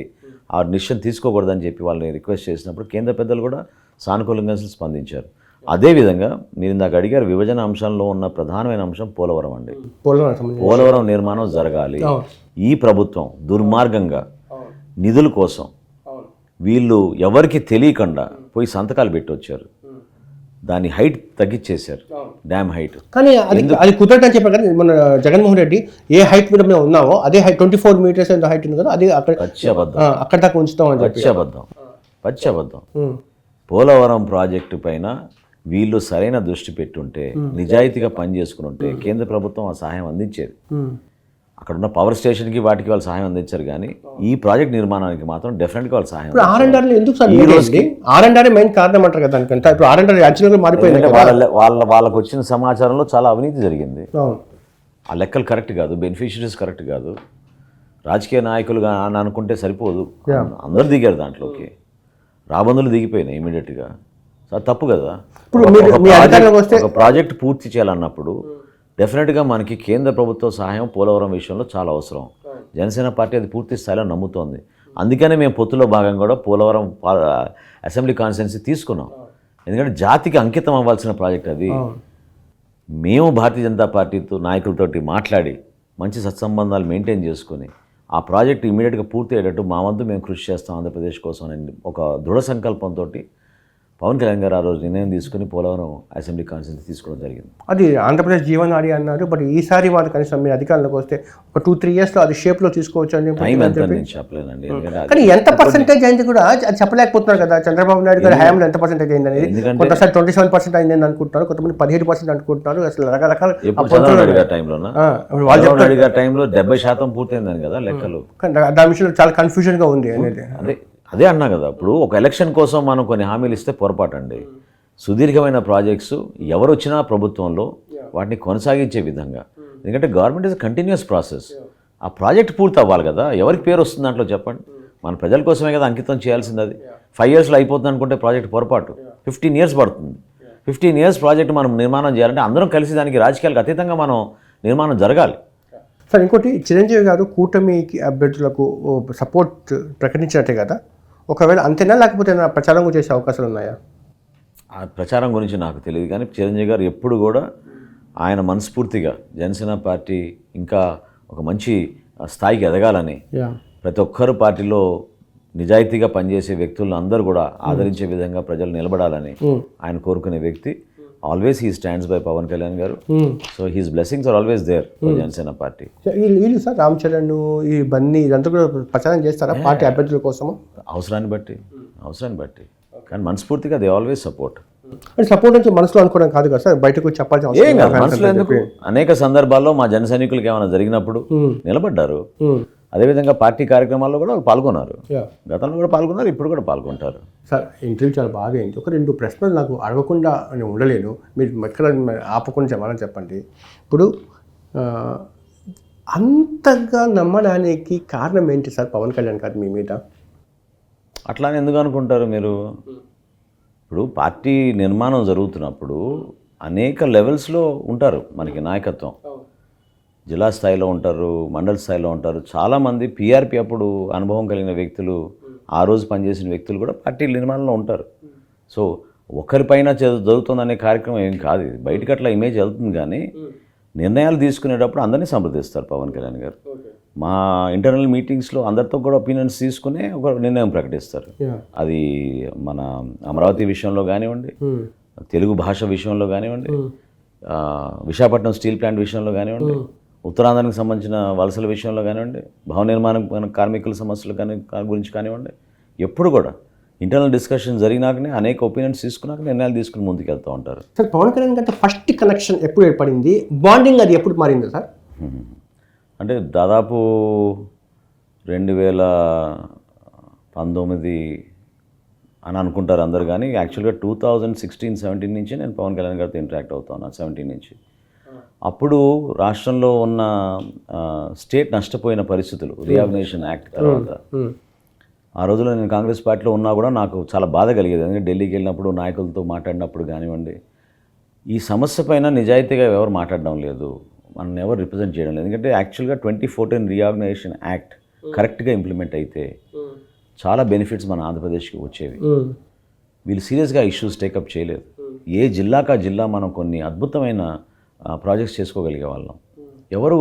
ఆ డిసిషన్ తీసుకోకూడదని చెప్పి వాళ్ళని రిక్వెస్ట్ చేసినప్పుడు కేంద్ర పెద్దలు కూడా సానుకూలంగా స్పందించారు. అదేవిధంగా మీరు ఇందాక అడిగారు, విభజన అంశంలో ఉన్న ప్రధానమైన అంశం పోలవరం అండి. పోలవరం నిర్మాణం జరగాలి. ఈ ప్రభుత్వం దుర్మార్గంగా నిధుల కోసం వీళ్ళు ఎవరికి తెలియకుండా పోయి సంతకాలు పెట్టి వచ్చారు. దాని హైట్ తగ్గించేశారు, డ్యామ్ హైట్.
కానీ అది కుదరదని చెప్పారు కదా మన జగన్మోహన్ రెడ్డి. ఏ హైట్ మీద మేము ఉన్నామో అదే హైట్ 24 మీటర్స్ హైట్ ఉంది కదా, అది అక్కడ దాకా ఉంచుతాం.
పచ్చబద్ధం. పోలవరం ప్రాజెక్టు పైన వీళ్ళు సరైన దృష్టి పెట్టుంటే, నిజాయితీగా పనిచేసుకుని ఉంటే కేంద్ర ప్రభుత్వం ఆ సహాయం అందించేది. అక్కడ ఉన్న పవర్ స్టేషన్కి వాటికి వాళ్ళు సహాయం అందించారు కానీ ఈ ప్రాజెక్ట్ నిర్మాణానికి మాత్రం డెఫినెట్గా వాళ్ళు సహాయం
ఇప్పుడు R&R ఎందుకు సార్ ఈ రోజుకి R&R మెయిన్ కారణం అంటారు కదా దానికంటే ఇప్పుడు R&R యాక్చువల్గా మారిపోయింది కదా.
వాళ్ళకు వచ్చిన సమాచారంలో చాలా అవినీతి జరిగింది. ఆ లెక్కలు కరెక్ట్ కాదు, బెనిఫిషరీస్ కరెక్ట్ కాదు, రాజకీయ నాయకులుగా అని అనుకుంటే సరిపోదు. అందరు దిగారు దాంట్లోకి, రాబందులు దిగిపోయినాయి ఇమీడియట్గా. సో తప్పు కదా. ఒక ప్రాజెక్ట్ పూర్తి చేయాలన్నప్పుడు డెఫినెట్గా మనకి కేంద్ర ప్రభుత్వ సహాయం పోలవరం విషయంలో చాలా అవసరం. జనసేన పార్టీ అది పూర్తి స్థాయిలో నమ్ముతోంది. అందుకనే మేము పొత్తులో భాగంగా కూడా పోలవరం అసెంబ్లీ కాన్స్టిట్యున్సీ తీసుకున్నాం. ఎందుకంటే జాతికి అంకితం అవ్వాల్సిన ప్రాజెక్ట్ అది. మేము భారతీయ జనతా పార్టీతో నాయకులతోటి మాట్లాడి మంచి సత్సంబంధాలు మెయింటైన్ చేసుకుని ఆ ప్రాజెక్ట్ ఇమీడియట్గా పూర్తి అయ్యేటట్టు మా వంతు మేము కృషి చేస్తాం ఆంధ్రప్రదేశ్ కోసం అని ఒక దృఢ సంకల్పంతో పవన్ కళ్యాణ్ గారు ఆ రోజు నిర్ణయం తీసుకుని పోలవరం అసెంబ్లీ కాన్స్టిట్యున్సీ తీసుకోవడం జరిగింది.
అది ఆంధ్రప్రదేశ్ జీవనాడి అన్నారు. బట్ ఈసారి వాళ్ళు కనీసం మీరు అధికారంలోకి వస్తే ఒక 2-3 yearsలో అది షేప్లో తీసుకోవచ్చు అని
టైం ఎంత నేను చెప్పలేనండి.
కానీ ఎంత పర్సెంటేజ్ అయింది కూడా అది చెప్పలేకపోతున్నారు కదా. చంద్రబాబు నాయుడు గారి హయాంలో ఎంత పర్సెంటేజ్ అయింది అనేది కొంతసారి 27% అయిందని అనుకుంటున్నారు, కొంతమంది 17% అనుకుంటున్నారు. అసలు రకరకాల
టైంలో 70% పూర్తయిందని కదా లెక్కలు.
దాని విషయంలో చాలా కన్ఫ్యూజన్గా ఉంది అనేది.
అదే అన్నా కదా. ఇప్పుడు ఒక ఎలక్షన్ కోసం మనం కొన్ని హామీలు ఇస్తే పొరపాటు అండి. సుదీర్ఘమైన ప్రాజెక్ట్స్ ఎవరు వచ్చినా ప్రభుత్వంలో వాటిని కొనసాగించే విధంగా, ఎందుకంటే గవర్నమెంట్ ఇస్ కంటిన్యూస్ ప్రాసెస్. ఆ ప్రాజెక్ట్ పూర్తి అవ్వాలి కదా. ఎవరికి పేరు వస్తుంది దాంట్లో చెప్పండి. మన ప్రజల కోసమే కదా అంకితం చేయాల్సింది. అది 5 yearsలో అయిపోతుంది అనుకుంటే ప్రాజెక్ట్ పొరపాటు. 15 years పడుతుంది. 15 years ప్రాజెక్ట్ మనం నిర్మాణం చేయాలంటే అందరం కలిసి దానికి రాజకీయాలకు అతీతంగా మనం నిర్మాణం జరగాలి.
సార్ ఇంకోటి, చిరంజీవి గారు కూటమికి అభ్యర్థులకు సపోర్ట్ ప్రకటించినట్టే కదా. ఒకవేళ అంతేనా లేకపోతే ప్రచారం చేసే అవకాశాలు ఉన్నాయా?
ఆ ప్రచారం గురించి నాకు తెలియదు కానీ చిరంజీవి గారు ఎప్పుడు కూడా ఆయన మనస్ఫూర్తిగా జనసేన పార్టీ ఇంకా ఒక మంచి స్థాయికి ఎదగాలని, ప్రతి ఒక్కరు పార్టీలో నిజాయితీగా పనిచేసే వ్యక్తులను అందరూ కూడా ఆదరించే విధంగా ప్రజలు నిలబడాలని ఆయన కోరుకునే వ్యక్తి. Always he stands by Pawan Kalyan garu. So his blessings are always there for Janasena party.
వీళ్ళు సార్ రామ్ చరణ్ ఈ బన్నీ ఇదంతా కూడా ప్రచారం చేస్తారా పార్టీ అభ్యర్థుల కోసము?
అవసరాన్ని బట్టి కానీ మనస్ఫూర్తిగా దే ఆల్వేస్ సపోర్ట్.
సపోర్ట్ నుంచి మనసులో అనుకోవడం కాదు కదా సార్, బయటకు చెప్పాల్సిన
ఏం కాదు. మనసులో ఎందుకు? అనేక సందర్భాల్లో మా జన సైనికులకి ఏమైనా జరిగినప్పుడు నిలబడ్డారు. అదేవిధంగా పార్టీ కార్యక్రమాల్లో కూడా వాళ్ళు పాల్గొన్నారు. గతంలో కూడా పాల్గొన్నారు, ఇప్పుడు కూడా పాల్గొంటారు.
సార్ ఇంటర్వ్యూ చాలా బాగా అయింది. ఒక 2 ప్రశ్నలు నాకు అడగకుండా నేను ఉండలేను, మీరు ఎక్కడ ఆపకుండా చెప్పాలని చెప్పండి. ఇప్పుడు అంతగా నమ్మడానికి కారణం ఏంటి సార్ పవన్ కళ్యాణ్ గారు మీ మీద?
అట్లానే ఎందుకు అనుకుంటారు మీరు? ఇప్పుడు పార్టీ నిర్మాణం జరుగుతున్నప్పుడు అనేక లెవెల్స్లో ఉంటారు మనకి నాయకత్వం. జిల్లా స్థాయిలో ఉంటారు, మండల స్థాయిలో ఉంటారు. చాలామంది పీఆర్పీ అప్పుడు అనుభవం కలిగిన వ్యక్తులు, ఆ రోజు పనిచేసిన వ్యక్తులు కూడా పార్టీ నిర్మాణంలో ఉంటారు. సో ఒకరిపైన జరుగుతుందనే కార్యక్రమం ఏం కాదు. బయటకు అట్లా ఇమేజ్ వెళ్తుంది కానీ నిర్ణయాలు తీసుకునేటప్పుడు అందరినీ సంప్రదిస్తారు పవన్ కళ్యాణ్ గారు. మా ఇంటర్నల్ మీటింగ్స్లో అందరితో కూడా ఒపీనియన్స్ తీసుకునే ఒక నిర్ణయం ప్రకటిస్తారు. అది మన అమరావతి విషయంలో కానివ్వండి, తెలుగు భాష విషయంలో కానివ్వండి, విశాఖపట్నం స్టీల్ ప్లాంట్ విషయంలో కానివ్వండి, ఉత్తరాంధ్రానికి సంబంధించిన వలసల విషయంలో కానివ్వండి, భవన నిర్మాణ కార్మికుల సమస్యల గురించి కానివ్వండి, ఎప్పుడు కూడా ఇంటర్నల్ డిస్కషన్ జరిగినాకనే అనేక ఒపీనియన్స్ తీసుకున్నాక నిర్ణయాలు తీసుకుని ముందుకు వెళ్తూ ఉంటారు.
సార్ పవన్ కళ్యాణ్ గారితో ఫస్ట్ కనెక్షన్ ఎప్పుడు ఏర్పడింది? బాండింగ్ అది ఎప్పుడు మారింది సార్?
అంటే దాదాపు 2019 అని అనుకుంటారు అందరు కానీ యాక్చువల్గా 2016-17 నుంచి నేను పవన్ కళ్యాణ్ గారితో ఇంటరాక్ట్ అవుతాను. 17 నుంచి. అప్పుడు రాష్ట్రంలో ఉన్న స్టేట్ నష్టపోయిన పరిస్థితులు, రీఆర్గనైజేషన్ యాక్ట్ తర్వాత, ఆ రోజుల్లో నేను కాంగ్రెస్ పార్టీలో ఉన్నా కూడా నాకు చాలా బాధ కలిగేది. ఎందుకంటే ఢిల్లీకి వెళ్ళినప్పుడు నాయకులతో మాట్లాడినప్పుడు కానివ్వండి, ఈ సమస్య పైన నిజాయితీగా ఎవరు మాట్లాడడం లేదు, మనం ఎవరు రిప్రజెంట్ చేయడం లేదు. ఎందుకంటే యాక్చువల్గా 2014 రీఆర్గనైజేషన్ యాక్ట్ కరెక్ట్గా ఇంప్లిమెంట్ అయితే చాలా బెనిఫిట్స్ మన ఆంధ్రప్రదేశ్కి వచ్చేవి. వీళ్ళు సీరియస్గా ఇష్యూస్ టేకప్ చేయలేదు. ఏ జిల్లాకా జిల్లా మనం కొన్ని అద్భుతమైన ప్రాజెక్ట్స్ చేసుకోగలిగే వాళ్ళం. ఎవరు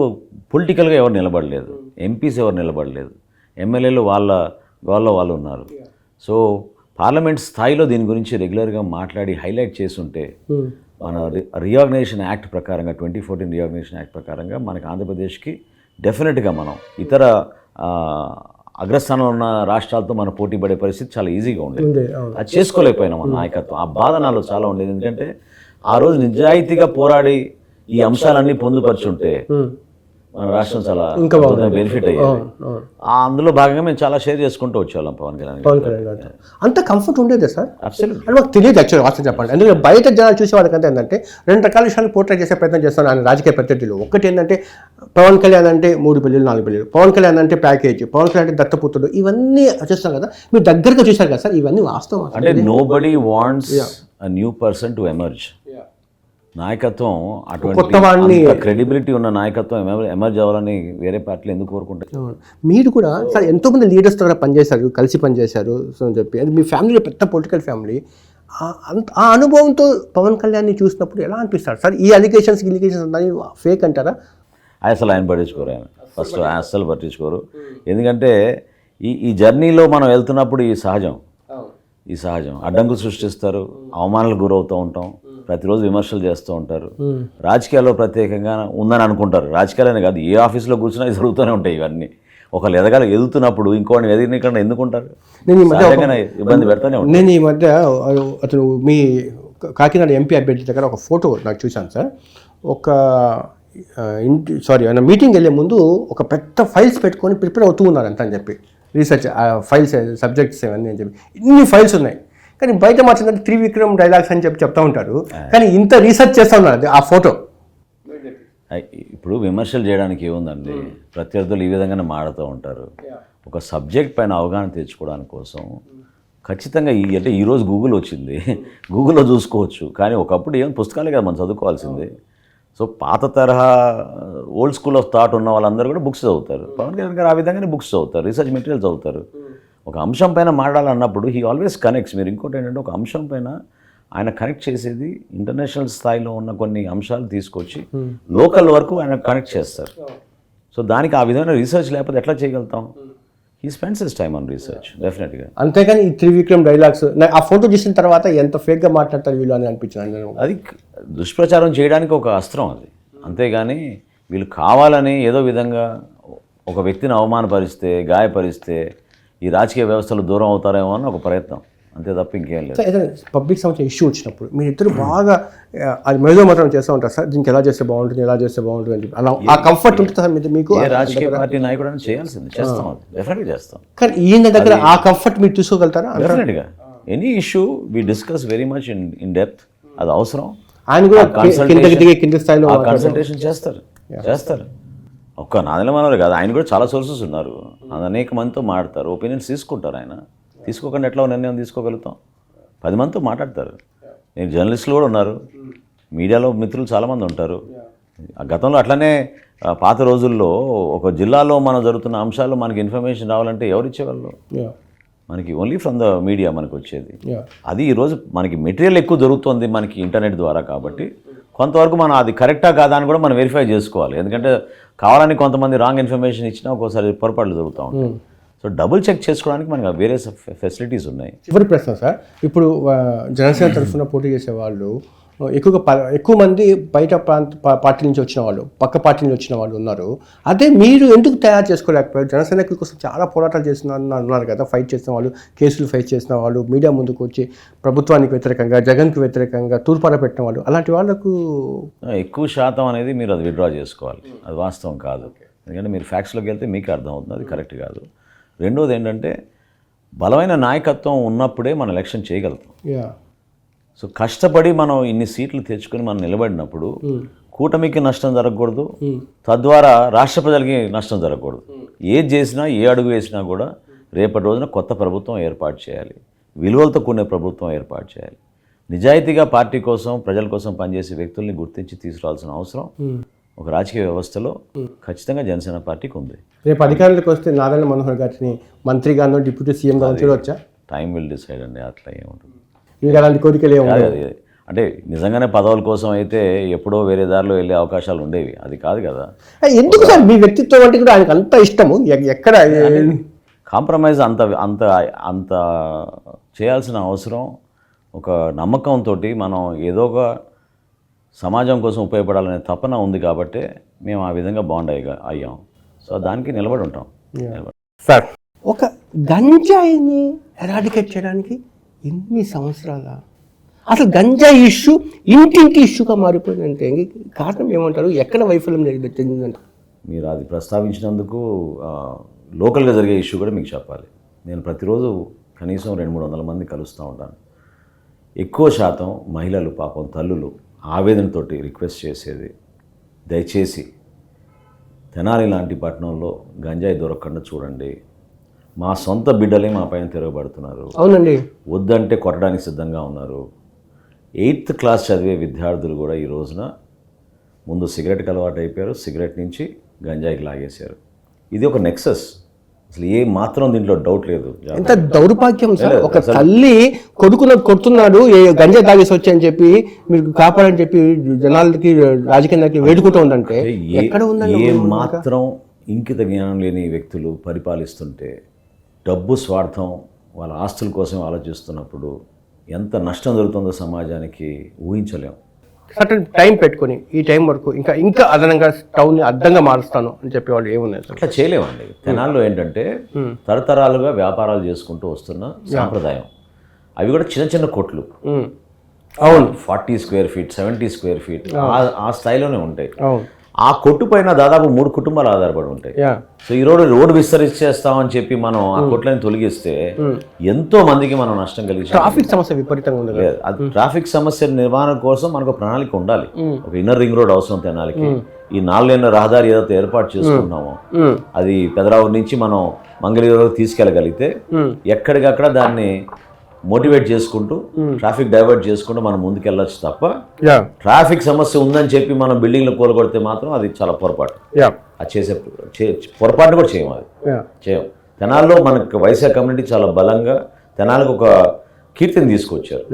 పొలిటికల్గా ఎవరు నిలబడలేదు, ఎంపీస్ ఎవరు నిలబడలేదు, ఎమ్మెల్యేలు వాళ్ళు ఉన్నారు. సో పార్లమెంట్ స్థాయిలో దీని గురించి రెగ్యులర్గా మాట్లాడి హైలైట్ చేస్తుంటే మన రీఆర్గనైజేషన్ యాక్ట్ ప్రకారంగా 2014 రీఆర్గనైజేషన్ యాక్ట్ ప్రకారంగా మనకి ఆంధ్రప్రదేశ్కి డెఫినెట్గా మనం ఇతర అగ్రస్థానంలో ఉన్న రాష్ట్రాలతో మనం పోటీ పడే పరిస్థితి చాలా ఈజీగా ఉండేది. అది చేసుకోలేకపోయినాం మన నాయకత్వం. ఆ బాధ నాలో చాలా ఉండేది. ఎందుకంటే ఆ రోజు నిజాయితీగా పోరాడి ఈ అంశాలన్నీ పొందుపరుచుంటే మన రాష్ట్రం చాలా
ఇంకా బాగుంది.
బెనిఫిట్ అయ్యేది. అందులో భాగంగా మేము చాలా షేర్ చేసుకుంటూ వచ్చేవాళ్ళం పవన్ కళ్యాణ్
గారు అంత కంఫర్ట్ ఉండేదే సార్?
అబ్సల్యూట్.
అని మాకు తెలియదు యాక్చువల్ వాస్తవం చెప్పండి. ఎందుకంటే బయట జనాలు చూసే వాళ్ళకంటే ఏంటంటే 2 రకాల విషయాలు పోర్ట్రేట్ చేసే ప్రయత్నం చేస్తాను ఆయన రాజకీయ ప్రత్యర్థులు. ఒకటి ఏంటంటే పవన్ కళ్యాణ్ అంటే 3 పెళ్ళిళ్ళు 4 పెళ్ళిళ్ళు, పవన్ కళ్యాణ్ అంటే ప్యాకేజ్, పవన్ కళ్యాణ్ అంటే దత్తపుత్రుడు, ఇవన్నీ చూస్తాం కదా. మీరు దగ్గరగా చూశారు కదా సార్, ఇవన్నీ వాస్తవం
అంటే nobody wants a new person to emerge. నాయకత్వం అటువంటి క్రెడిబిలిటీ ఉన్న నాయకత్వం ఎమర్జ్ అవ్వాలని వేరే పార్టీలు ఎందుకు కోరుకుంటాయి?
మీరు కూడా సార్ ఎంతోమంది లీడర్స్తో కూడా పనిచేశారు, కలిసి పనిచేశారు సో అని చెప్పి. అది మీ ఫ్యామిలీలో పెద్ద పొలిటికల్ ఫ్యామిలీ. ఆ అనుభవంతో పవన్ కళ్యాణ్ని చూసినప్పుడు ఎలా అనిపిస్తారు సార్? ఈ అలిగేషన్స్ అన్నీ ఫేక్ అంటారా?
అసలు ఆయన పట్టించుకోరు. ఆయన ఫస్ట్ అస్సలు పట్టించుకోరు. ఎందుకంటే ఈ జర్నీలో మనం వెళ్తున్నప్పుడు ఈ సహజం అడ్డంకులు సృష్టిస్తారు, అవమానాలకు గురవుతూ ఉంటాం, ప్రతిరోజు విమర్శలు చేస్తూ ఉంటారు. రాజకీయాల్లో ప్రత్యేకంగా ఉందని అనుకుంటారు. రాజకీయాలనే కాదు, ఏ ఆఫీస్లో కూర్చున్నా జరుగుతూనే ఉంటాయి ఇవన్నీ. ఒకళ్ళు ఎదుగుతున్నప్పుడు ఇంకోటి ఎదిగినకుండా ఎందుకుంటారు? ఇబ్బంది పెడతానే ఉంటారు.
నేను ఈ మధ్య అతను మీ కాకినాడ ఎంపీ అభ్యర్థి దగ్గర ఒక ఫోటో నాకు చూశాను సార్. ఆయన మీటింగ్ వెళ్ళే ముందు ఒక పెద్ద ఫైల్స్ పెట్టుకొని ప్రిపేర్ అవుతూ ఉన్నారంట అని చెప్పి, రీసెర్చ్ ఫైల్స్ సబ్జెక్ట్స్ ఇవన్నీ అని చెప్పి ఇన్ని ఫైల్స్ ఉన్నాయి. కానీ బయట మాట్లాడితే త్రివిక్రమ్ డైలాగ్స్ అని చెప్పి చెప్తా ఉంటారు, కానీ ఇంత రీసెర్చ్ చేస్తూ ఉన్నారు ఆ ఫోటో.
ఇప్పుడు విమర్శలు చేయడానికి ఏముందండి, ప్రత్యర్థులు ఈ విధంగానే మాడుతూ ఉంటారు. ఒక సబ్జెక్ట్ పైన అవగాహన తెచ్చుకోవడానికి కోసం ఖచ్చితంగా అంటే ఈరోజు గూగుల్ వచ్చింది, గూగుల్లో చూసుకోవచ్చు. కానీ ఒకప్పుడు ఏం పుస్తకాలే కదా మనం చదువుకోవాల్సింది. సో పాత తరహా ఓల్డ్ స్కూల్ ఆఫ్ థాట్ ఉన్న వాళ్ళందరూ కూడా బుక్స్ చదువుతారు. పవన్ కళ్యాణ్ గారు ఆ విధంగానే బుక్స్ చదువుతారు, రీసెర్చ్ మెటీరియల్ చదువుతారు. ఒక అంశం పైన మాట్లాడాలన్నప్పుడు హీ ఆల్వేస్ కనెక్ట్స్. మీరు ఇంకోటి ఏంటంటే ఒక అంశం పైన ఆయన కనెక్ట్ చేసేది ఇంటర్నేషనల్ స్థాయిలో ఉన్న కొన్ని అంశాలు తీసుకొచ్చి లోకల్ వరకు ఆయన కనెక్ట్ చేస్తారు. సో దానికి ఆ విధమైన రీసెర్చ్ లేకపోతే ఎట్లా చేయగలుగుతాం? He spends his time on research డెఫినెట్గా.
అంతేగాని ఈ త్రివిక్రమ్ డైలాగ్స్ ఆ ఫోటో చూసిన తర్వాత ఎంత ఫేక్గా మాట్లాడతారు వీళ్ళు అని అనిపించింది.
అది దుష్ప్రచారం చేయడానికి ఒక అస్త్రం అది. అంతేగాని వీళ్ళు కావాలని ఏదో విధంగా ఒక వ్యక్తిని అవమానపరిస్తే, గాయపరిస్తే ఈ రాజకీయ వ్యవస్థలు దూరం అవుతారేమో అని ఒక ప్రయత్నం, అంతే తప్ప ఇంకేం లేదు.
ఏదైనా పబ్లిక్ సంబంధించిన ఇష్యూ వచ్చినప్పుడు మీరు ఇద్దరు బాగా అది మేధోమతం చేస్తూ ఉంటారు సార్, దీనికి ఎలా చేస్తే బాగుంటుంది అని చెప్పి అలా ఆ కంఫర్ట్ ఉంటుంది సార్ మీకు?
రాజకీయ పార్టీ నాయకుడు చేయాల్సింది చేస్తాం, డెఫినెట్గా చేస్తాం.
కానీ ఈయన దగ్గర ఆ కంఫర్ట్ మీరు తీసుకోగలుగుతారా?
డెఫినెట్గా any issue we discuss very much in depth. అది అవసరం.
ఆయన కూడా కింద స్థాయిలో
కన్సల్టేషన్ చేస్తారు. ఒక్క నాదెల మనోరే కాదు, ఆయన కూడా చాలా సోర్సెస్ ఉన్నారు, అనేక మందితో మాట్లాడతారు, ఒపీనియన్స్ తీసుకుంటారు. ఆయన తీసుకోకుండా ఎట్లా నిర్ణయం తీసుకోగలుగుతాం? 10 మందితో మాట్లాడతారు. నేను జర్నలిస్టులు కూడా ఉన్నారు, మీడియాలో మిత్రులు చాలామంది ఉంటారు. ఆ గతంలో అట్లనే పాత రోజుల్లో ఒక జిల్లాలో మనం జరుగుతున్న అంశాలు మనకి ఇన్ఫర్మేషన్ రావాలంటే ఎవరు ఇచ్చేవాళ్ళు? మనకి ఓన్లీ ఫ్రమ్ ద మీడియా మనకు వచ్చేది. అది ఈరోజు మనకి మెటీరియల్ ఎక్కువ దొరుకుతుంది మనకి ఇంటర్నెట్ ద్వారా. కాబట్టి కొంతవరకు మనం అది కరెక్టా కాదా అని కూడా మనం వెరిఫై చేసుకోవాలి. ఎందుకంటే కావాలని కొంతమంది రాంగ్ ఇన్ఫర్మేషన్ ఇచ్చినా ఒక్కోసారి పొరపాట్లు జరుగుతూ ఉంటాయి. సో డబుల్ చెక్ చేసుకోవడానికి మనకి వేరే ఫెసిలిటీస్ ఉన్నాయి.
చివరి ప్రశ్న సార్, ఇప్పుడు జనసేన తరఫున పోటీ చేసే వాళ్ళు ఎక్కువ మంది బయట పార్టీ నుంచి వచ్చిన వాళ్ళు, పక్క పార్టీ నుంచి వచ్చిన వాళ్ళు ఉన్నారు. అదే మీరు ఎందుకు తయారు చేసుకోలేకపోయారు? జనసేన కోసం చాలా పోరాటాలు చేసిన ఉన్నారు కదా, ఫైట్ చేసిన వాళ్ళు, కేసులు ఫైట్ చేసిన వాళ్ళు, మీడియా ముందుకు వచ్చి ప్రభుత్వానికి వ్యతిరేకంగా, జగన్కి వ్యతిరేకంగా తూర్పార పెట్టిన వాళ్ళు, అలాంటి వాళ్ళకు
ఎక్కువ శాతం అనేది మీరు అది విత్డ్రా చేసుకోవాలి. అది వాస్తవం కాదు. ఎందుకంటే మీరు ఫ్యాక్ట్స్లోకి వెళ్తే మీకు అర్థమవుతుంది అది కరెక్ట్ కాదు. రెండోది ఏంటంటే బలమైన నాయకత్వం ఉన్నప్పుడే మనం ఎలక్షన్ చేయగలుగుతాం. సో కష్టపడి మనం ఇన్ని సీట్లు తెచ్చుకొని మనం నిలబడినప్పుడు కూటమికి నష్టం జరగకూడదు, తద్వారా రాష్ట్ర ప్రజలకి నష్టం జరగకూడదు. ఏది చేసినా, ఏ అడుగు వేసినా కూడా రేపటి రోజున కొత్త ప్రభుత్వం ఏర్పాటు చేయాలి, విలువలతో కూడిన ప్రభుత్వం ఏర్పాటు చేయాలి. నిజాయితీగా పార్టీ కోసం, ప్రజల కోసం పనిచేసే వ్యక్తుల్ని గుర్తించి తీసుకురావాల్సిన అవసరం ఒక రాజకీయ వ్యవస్థలో ఖచ్చితంగా జనసేన పార్టీకి ఉంది.
రేపు అధికారులకు వస్తే నారాయణ మనోహర్ గారిని మంత్రిగానో డిప్యూటీ సీఎంగా చూడవచ్చా?
టైం విల్ డిసైడ్ అండి, అట్లా ఏముంటుంది.
మీకు అలాంటి కోరికలు
అంటే నిజంగానే పదవుల కోసం అయితే ఎప్పుడో వేరే దారిలో వెళ్ళే అవకాశాలు ఉండేవి, అది కాదు కదా.
ఎందుకు సార్ మీ వ్యక్తిత్వం అంటే కూడా ఆయనకు అంత ఇష్టము? ఎక్కడ
కాంప్రమైజ్ అంత అంత అంత చేయాల్సిన అవసరం, ఒక నమ్మకంతో మనం ఏదో ఒక సమాజం కోసం ఉపయోగపడాలనే తపన ఉంది కాబట్టి మేము ఆ విధంగా బాండ్ అయ్యాం. సో దానికి నిలబడి ఉంటాం.
సార్, ఒక గంజాయిని ఎరాడికేట్ చేయడానికి ఎన్ని సంవత్సరాల అసలు గంజాయి ఇష్యూ ఇంటింటి ఇష్యూగా మారిపోయిందంటే కారణం ఏమంటారు? ఎక్కడ వైఫల్యం చెందిందంటే
మీరు అది ప్రస్తావించినందుకు లోకల్గా జరిగే ఇష్యూ కూడా మీకు చెప్పాలి. నేను ప్రతిరోజు కనీసం 200-300 మంది కలుస్తూ ఉంటాను. ఎక్కువ శాతం మహిళలు, పాపం తల్లులు ఆవేదనతోటి రిక్వెస్ట్ చేసేది, దయచేసి తెనాలి లాంటి పట్టణంలో గంజాయి దొరకకుండా చూడండి, మా సొంత బిడ్డలే మా పైన తిరగబడుతున్నారు,
అవునండి,
వద్దంటే కొట్టడానికి సిద్ధంగా ఉన్నారు. 8th క్లాస్ చదివే విద్యార్థులు కూడా ఈ రోజున ముందు సిగరెట్కి అలవాటు అయిపోయారు, సిగరెట్ నుంచి గంజాయికి లాగేశారు. ఇది ఒక నెక్సస్, అసలు ఏ మాత్రం దీంట్లో డౌట్ లేదు.
ఎంత దౌర్భాగ్యం సార్. ఒక తల్లి కొడుకును కొడుతున్నాడు, గంజా తాగేసి వచ్చి అని చెప్పి మీరు కాపాడని చెప్పి జనాలకి, రాజకీయ నాయకులు వేడుకుంటూ ఉందంటే ఎక్కడ ఉందండి?
ఏ మాత్రం ఇంకిత జ్ఞానం లేని వ్యక్తులు పరిపాలిస్తుంటే, డబ్బు స్వార్థం, వాళ్ళ ఆస్తుల కోసం ఆలోచిస్తున్నప్పుడు ఎంత నష్టం జరుగుతుందో సమాజానికి ఊహించలేం.
సర్టన్ టైం పెట్టుకొని ఈ టైం వరకు ఇంకా అదనంగా స్టవ్ని అడ్డంగా మారుస్తాను అని చెప్పి వాళ్ళు ఏమున్నాయి సార్?
అట్లా చేయలేమండి. తెనాల్లో ఏంటంటే తరతరాలుగా వ్యాపారాలు చేసుకుంటూ వస్తున్న సాంప్రదాయం. అవి కూడా చిన్న చిన్న కొట్లు,
అవును,
40 స్క్వేర్ ఫీట్, 70 స్క్వేర్ ఫీట్ ఆ స్థాయిలోనే ఉంటాయి.
అవును,
ఆ కొట్టు పైన దాదాపు 3 కుటుంబాలు ఆధారపడి ఉంటాయి. సో ఈ రోడ్డు విస్తరించేస్తామని చెప్పి మనం ఆ కొట్లని తొలగిస్తే ఎంతో మందికి మనం నష్టం కలిగి,
ట్రాఫిక్ సమస్య విపరీతంగా ఉంది.
అది ట్రాఫిక్ సమస్య నిర్వహణ కోసం మనకు ప్రణాళిక ఉండాలి. ఒక ఇన్నర్ రింగ్ రోడ్ అవసరం తెనాలికి. ఈ 4 లేన్ల రహదారి ఏదైతే ఏర్పాటు చేసుకున్నామో అది పెదరావు నుంచి మనం మంగళగిరి తీసుకెళ్ళగలిగితే ఎక్కడికక్కడ దాన్ని మోటివేట్ చేసుకుంటూ, ట్రాఫిక్ డైవర్ట్ చేసుకుంటూ మనం ముందుకెళ్ళచ్చు తప్ప ట్రాఫిక్ సమస్య ఉందని చెప్పి మనం బిల్డింగ్లు కూలగొడితే మాత్రం అది చాలా పొరపాటు. అది చేసే పొరపాటు కూడా చేయం, అది చేయం. తెనాల్లో మనకు వైశ్య కమ్యూనిటీ చాలా బలంగా తెనాలకు ఒక కీర్తిని తీసుకొచ్చారు.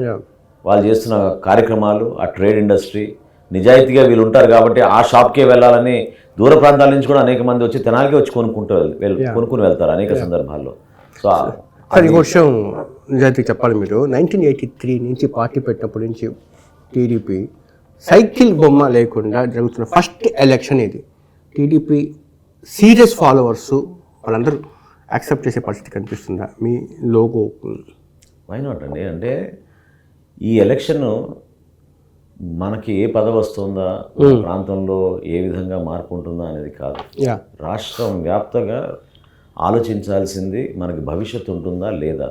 వాళ్ళు చేస్తున్న కార్యక్రమాలు, ఆ ట్రేడ్ ఇండస్ట్రీ, నిజాయితీగా వీళ్ళు ఉంటారు కాబట్టి ఆ షాప్కే వెళ్ళాలని దూర ప్రాంతాల నుంచి కూడా అనేక మంది వచ్చి తెనాలికి వచ్చి కొనుక్కుని వెళ్తారు అనేక సందర్భాల్లో. సో
సార్ ఈ విషయం నిజాయితీ చెప్పాలి. మీరు 1983 నుంచి పార్టీ పెట్టినప్పటి నుంచి టీడీపీ సైకిల్ బొమ్మ లేకుండా జరుగుతున్న ఫస్ట్ ఎలక్షన్ ఇది. టీడీపీ సీరియస్ ఫాలోవర్స్ వాళ్ళందరూ యాక్సెప్ట్ చేసే పరిస్థితి కనిపిస్తుందా మీ లోగో?
వై నాట్ అండి. అంటే ఈ ఎలక్షన్ మనకి ఏ పదవి వస్తుందా, ప్రాంతంలో ఏ విధంగా మార్పు ఉంటుందా అనేది కాదు. రాష్ట్రం వ్యాప్తంగా ఆలోచించాల్సింది మనకి భవిష్యత్తు ఉంటుందా లేదా.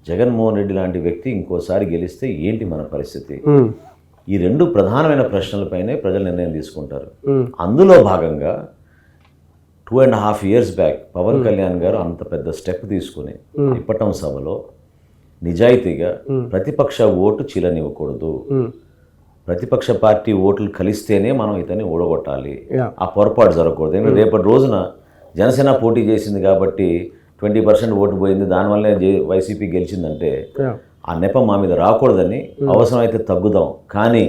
జగన్మోహన్ రెడ్డి లాంటి వ్యక్తి ఇంకోసారి గెలిస్తే ఏంటి మన పరిస్థితి? ఈ 2 ప్రధానమైన ప్రశ్నలపైనే ప్రజలు నిర్ణయం తీసుకుంటారు. అందులో భాగంగా 2.5 years బ్యాక్ పవన్ కళ్యాణ్ గారు అంత పెద్ద స్టెప్ తీసుకుని ఇప్పటం సభలో నిజాయితీగా ప్రతిపక్ష ఓటు చీలనివ్వకూడదు, ప్రతిపక్ష పార్టీ ఓట్లు కలిస్తేనే మనం ఇతన్ని ఓడగొట్టాలి, ఆ పొరపాటు జరగకూడదు. ఎందుకంటే రేపటి రోజున జనసేన పోటీ చేసింది కాబట్టి 20% ఓటు పోయింది, దానివల్లే వైసీపీ గెలిచిందంటే ఆ నెపం మా మీద రాకూడదని అవసరమైతే తగ్గుదాం, కానీ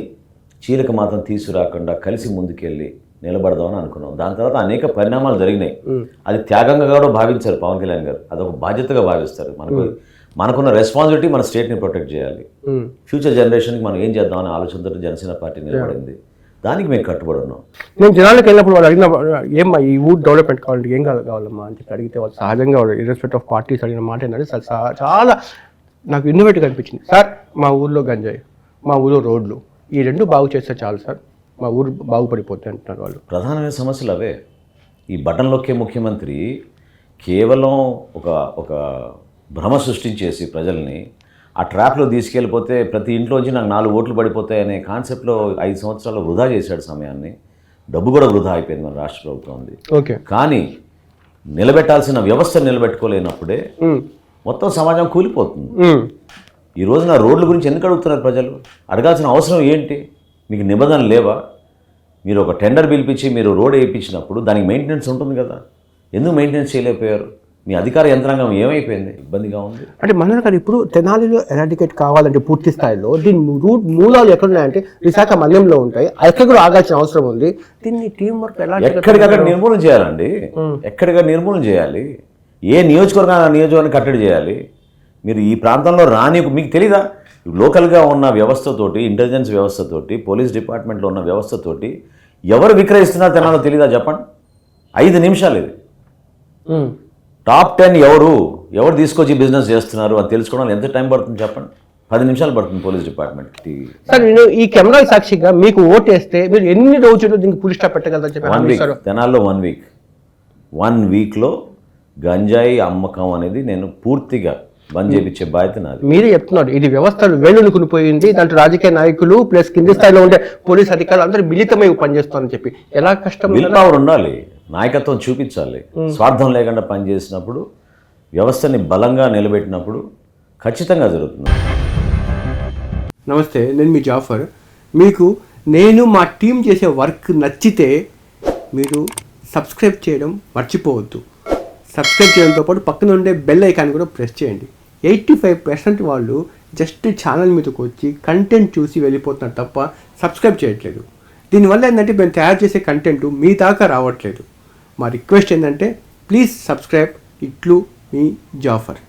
చీలిక మాత్రం తీసుకురాకుండా కలిసి ముందుకెళ్ళి నిలబడదామని అనుకున్నాం. దాని తర్వాత అనేక పరిణామాలు జరిగినాయి. అది త్యాగంగా కూడా భావించారు పవన్ కళ్యాణ్ గారు, అదొక బాధ్యతగా భావిస్తారు. మనకున్న రెస్పాన్సిబిలిటీ మన స్టేట్ని ప్రొటెక్ట్ చేయాలి, ఫ్యూచర్ జనరేషన్కి మనం ఏం చేద్దామని ఆలోచనతో జనసేన పార్టీ నిలబడింది. దానికి మేము కట్టుబడి ఉన్నాం.
నేను జనాలకు వెళ్ళినప్పుడు వాళ్ళు అడిగిన ఏమ్మా ఈ ఊరు డెవలప్మెంట్ కావాలంటే ఏం కావాలమ్మా అని చెప్పి అడిగితే వాళ్ళు సహజంగా వాళ్ళు ఇర్రెస్పెక్ట్ ఆఫ్ పార్టీస్ అడిగిన మాట ఏంటంటే చాలా నాకు ఇన్నోవేటివ్గా అనిపించింది. సార్ మా ఊర్లో గంజాయి, మా ఊర్లో రోడ్లు, ఈ 2 బాగు చేస్తే చాలు సార్, మా ఊరు బాగుపడిపోతాయి అంటున్నారు వాళ్ళు.
ప్రధానమైన సమస్యలు అవే. ఈ బటన్ నొక్కే ముఖ్యమంత్రి కేవలం ఒక భ్రమ సృష్టించేసి ప్రజల్ని ఆ ట్రాప్లో తీసుకెళ్ళిపోతే ప్రతి ఇంట్లో వచ్చి నాకు 4 ఓట్లు పడిపోతాయి అనే కాన్సెప్ట్లో 5 సంవత్సరాలు వృధా చేశాడు సమయాన్ని. డబ్బు కూడా వృధా అయిపోయింది మన రాష్ట్ర ప్రభుత్వం ఉంది. కానీ నిలబెట్టాల్సిన వ్యవస్థను నిలబెట్టుకోలేనప్పుడే మొత్తం సమాజం కూలిపోతుంది. ఈ రోజున రోడ్ల గురించి ఎందుకు అడుగుతున్నారు ప్రజలు? అడగాల్సిన అవసరం ఏంటి? మీకు నిబంధనలు లేవా? మీరు ఒక టెండర్ పిలిపించి మీరు రోడ్ వేయించినప్పుడు దానికి మెయింటెనెన్స్ ఉంటుంది కదా, ఎందుకు మెయింటెనెన్స్ చేయలేకపోయారు? మీ అధికార యంత్రాంగం ఏమైపోయింది? ఇబ్బందిగా ఉంది.
అంటే మనోహర్ గారు ఇప్పుడు తెనాలిలో ఎరాడికేట్ కావాలంటే పూర్తి స్థాయిలో దీని రూట్ మూలాలు ఎక్కడున్నాయంటే విశాఖ మన్యంలో ఉంటాయి, ఎక్కడ కూడా ఆగాల్సిన అవసరం ఉంది. దీన్ని టీం వర్క్
ఎక్కడికక్కడ నిర్మూలన చేయాలండి, ఎక్కడికక్కడ నిర్మూలన చేయాలి. ఏ నియోజకవర్గాన్ని కట్టడి చేయాలి. మీరు ఈ ప్రాంతంలో మీకు తెలీదా? లోకల్గా ఉన్న వ్యవస్థతోటి, ఇంటెలిజెన్స్ వ్యవస్థతోటి, పోలీస్ డిపార్ట్మెంట్లో ఉన్న వ్యవస్థతోటి ఎవరు విక్రయిస్తున్నారో తెనాలో తెలీదా? చెప్పండి. 5 నిమిషాలు ఇది. టాప్ 10 ఎవరు తీసుకొచ్చి బిజినెస్ చేస్తున్నారు అని తెలుసుకోవడానికి ఎంత టైం పడుతుంది చెప్పండి? 10 నిమిషాలు పడుతుంది పోలీస్ డిపార్ట్మెంట్కి.
సార్ నేను ఈ కెమెరా సాక్షిగా మీకు ఓటేస్తే మీరు ఎన్ని రోజులు దీనికి పులి స్టాప్ పెట్టగలరని చెప్పి
1 వీక్ తెనాల్లో 1 వీక్లో గంజాయి అమ్మకం అనేది నేను పూర్తిగా బంద్ చేయించే బాధ్యత నాది.
మీరే చెప్తున్నారు ఇది వ్యవస్థలు వేణుకునిపోయింది, దాంట్లో రాజకీయ నాయకులు ప్లస్ కింది స్థాయిలో ఉండే పోలీస్ అధికారులు అందరూ మిళితమై పనిచేస్తారని చెప్పి. ఎలా కష్టం?
విల్ పవర్ ఉండాలి, నాయకత్వం చూపించాలి. స్వార్థం లేకుండా పనిచేసినప్పుడు, వ్యవస్థని బలంగా నిలబెట్టినప్పుడు ఖచ్చితంగా జరుగుతుంది.
నమస్తే, నేను మీ జాఫర్. మీకు నేను మా టీం చేసే వర్క్ నచ్చితే మీరు సబ్స్క్రైబ్ చేయడం మర్చిపోవద్దు. సబ్స్క్రైబ్ చేయడంతో పాటు పక్కన ఉండే బెల్ ఐకాన్ కూడా ప్రెస్ చేయండి. 85% వాళ్ళు జస్ట్ ఛానల్ మీదకి వచ్చి కంటెంట్ చూసి వెళ్ళిపోతున్నారు తప్ప సబ్స్క్రైబ్ చేయట్లేదు. దీనివల్ల ఏంటంటే మేము తయారు చేసే కంటెంట్ మీ దాకా రావట్లేదు. మా రిక్వెస్ట్ ఏంటంటే ప్లీజ్ సబ్స్క్రైబ్. ఇట్లు మీ జాఫర్.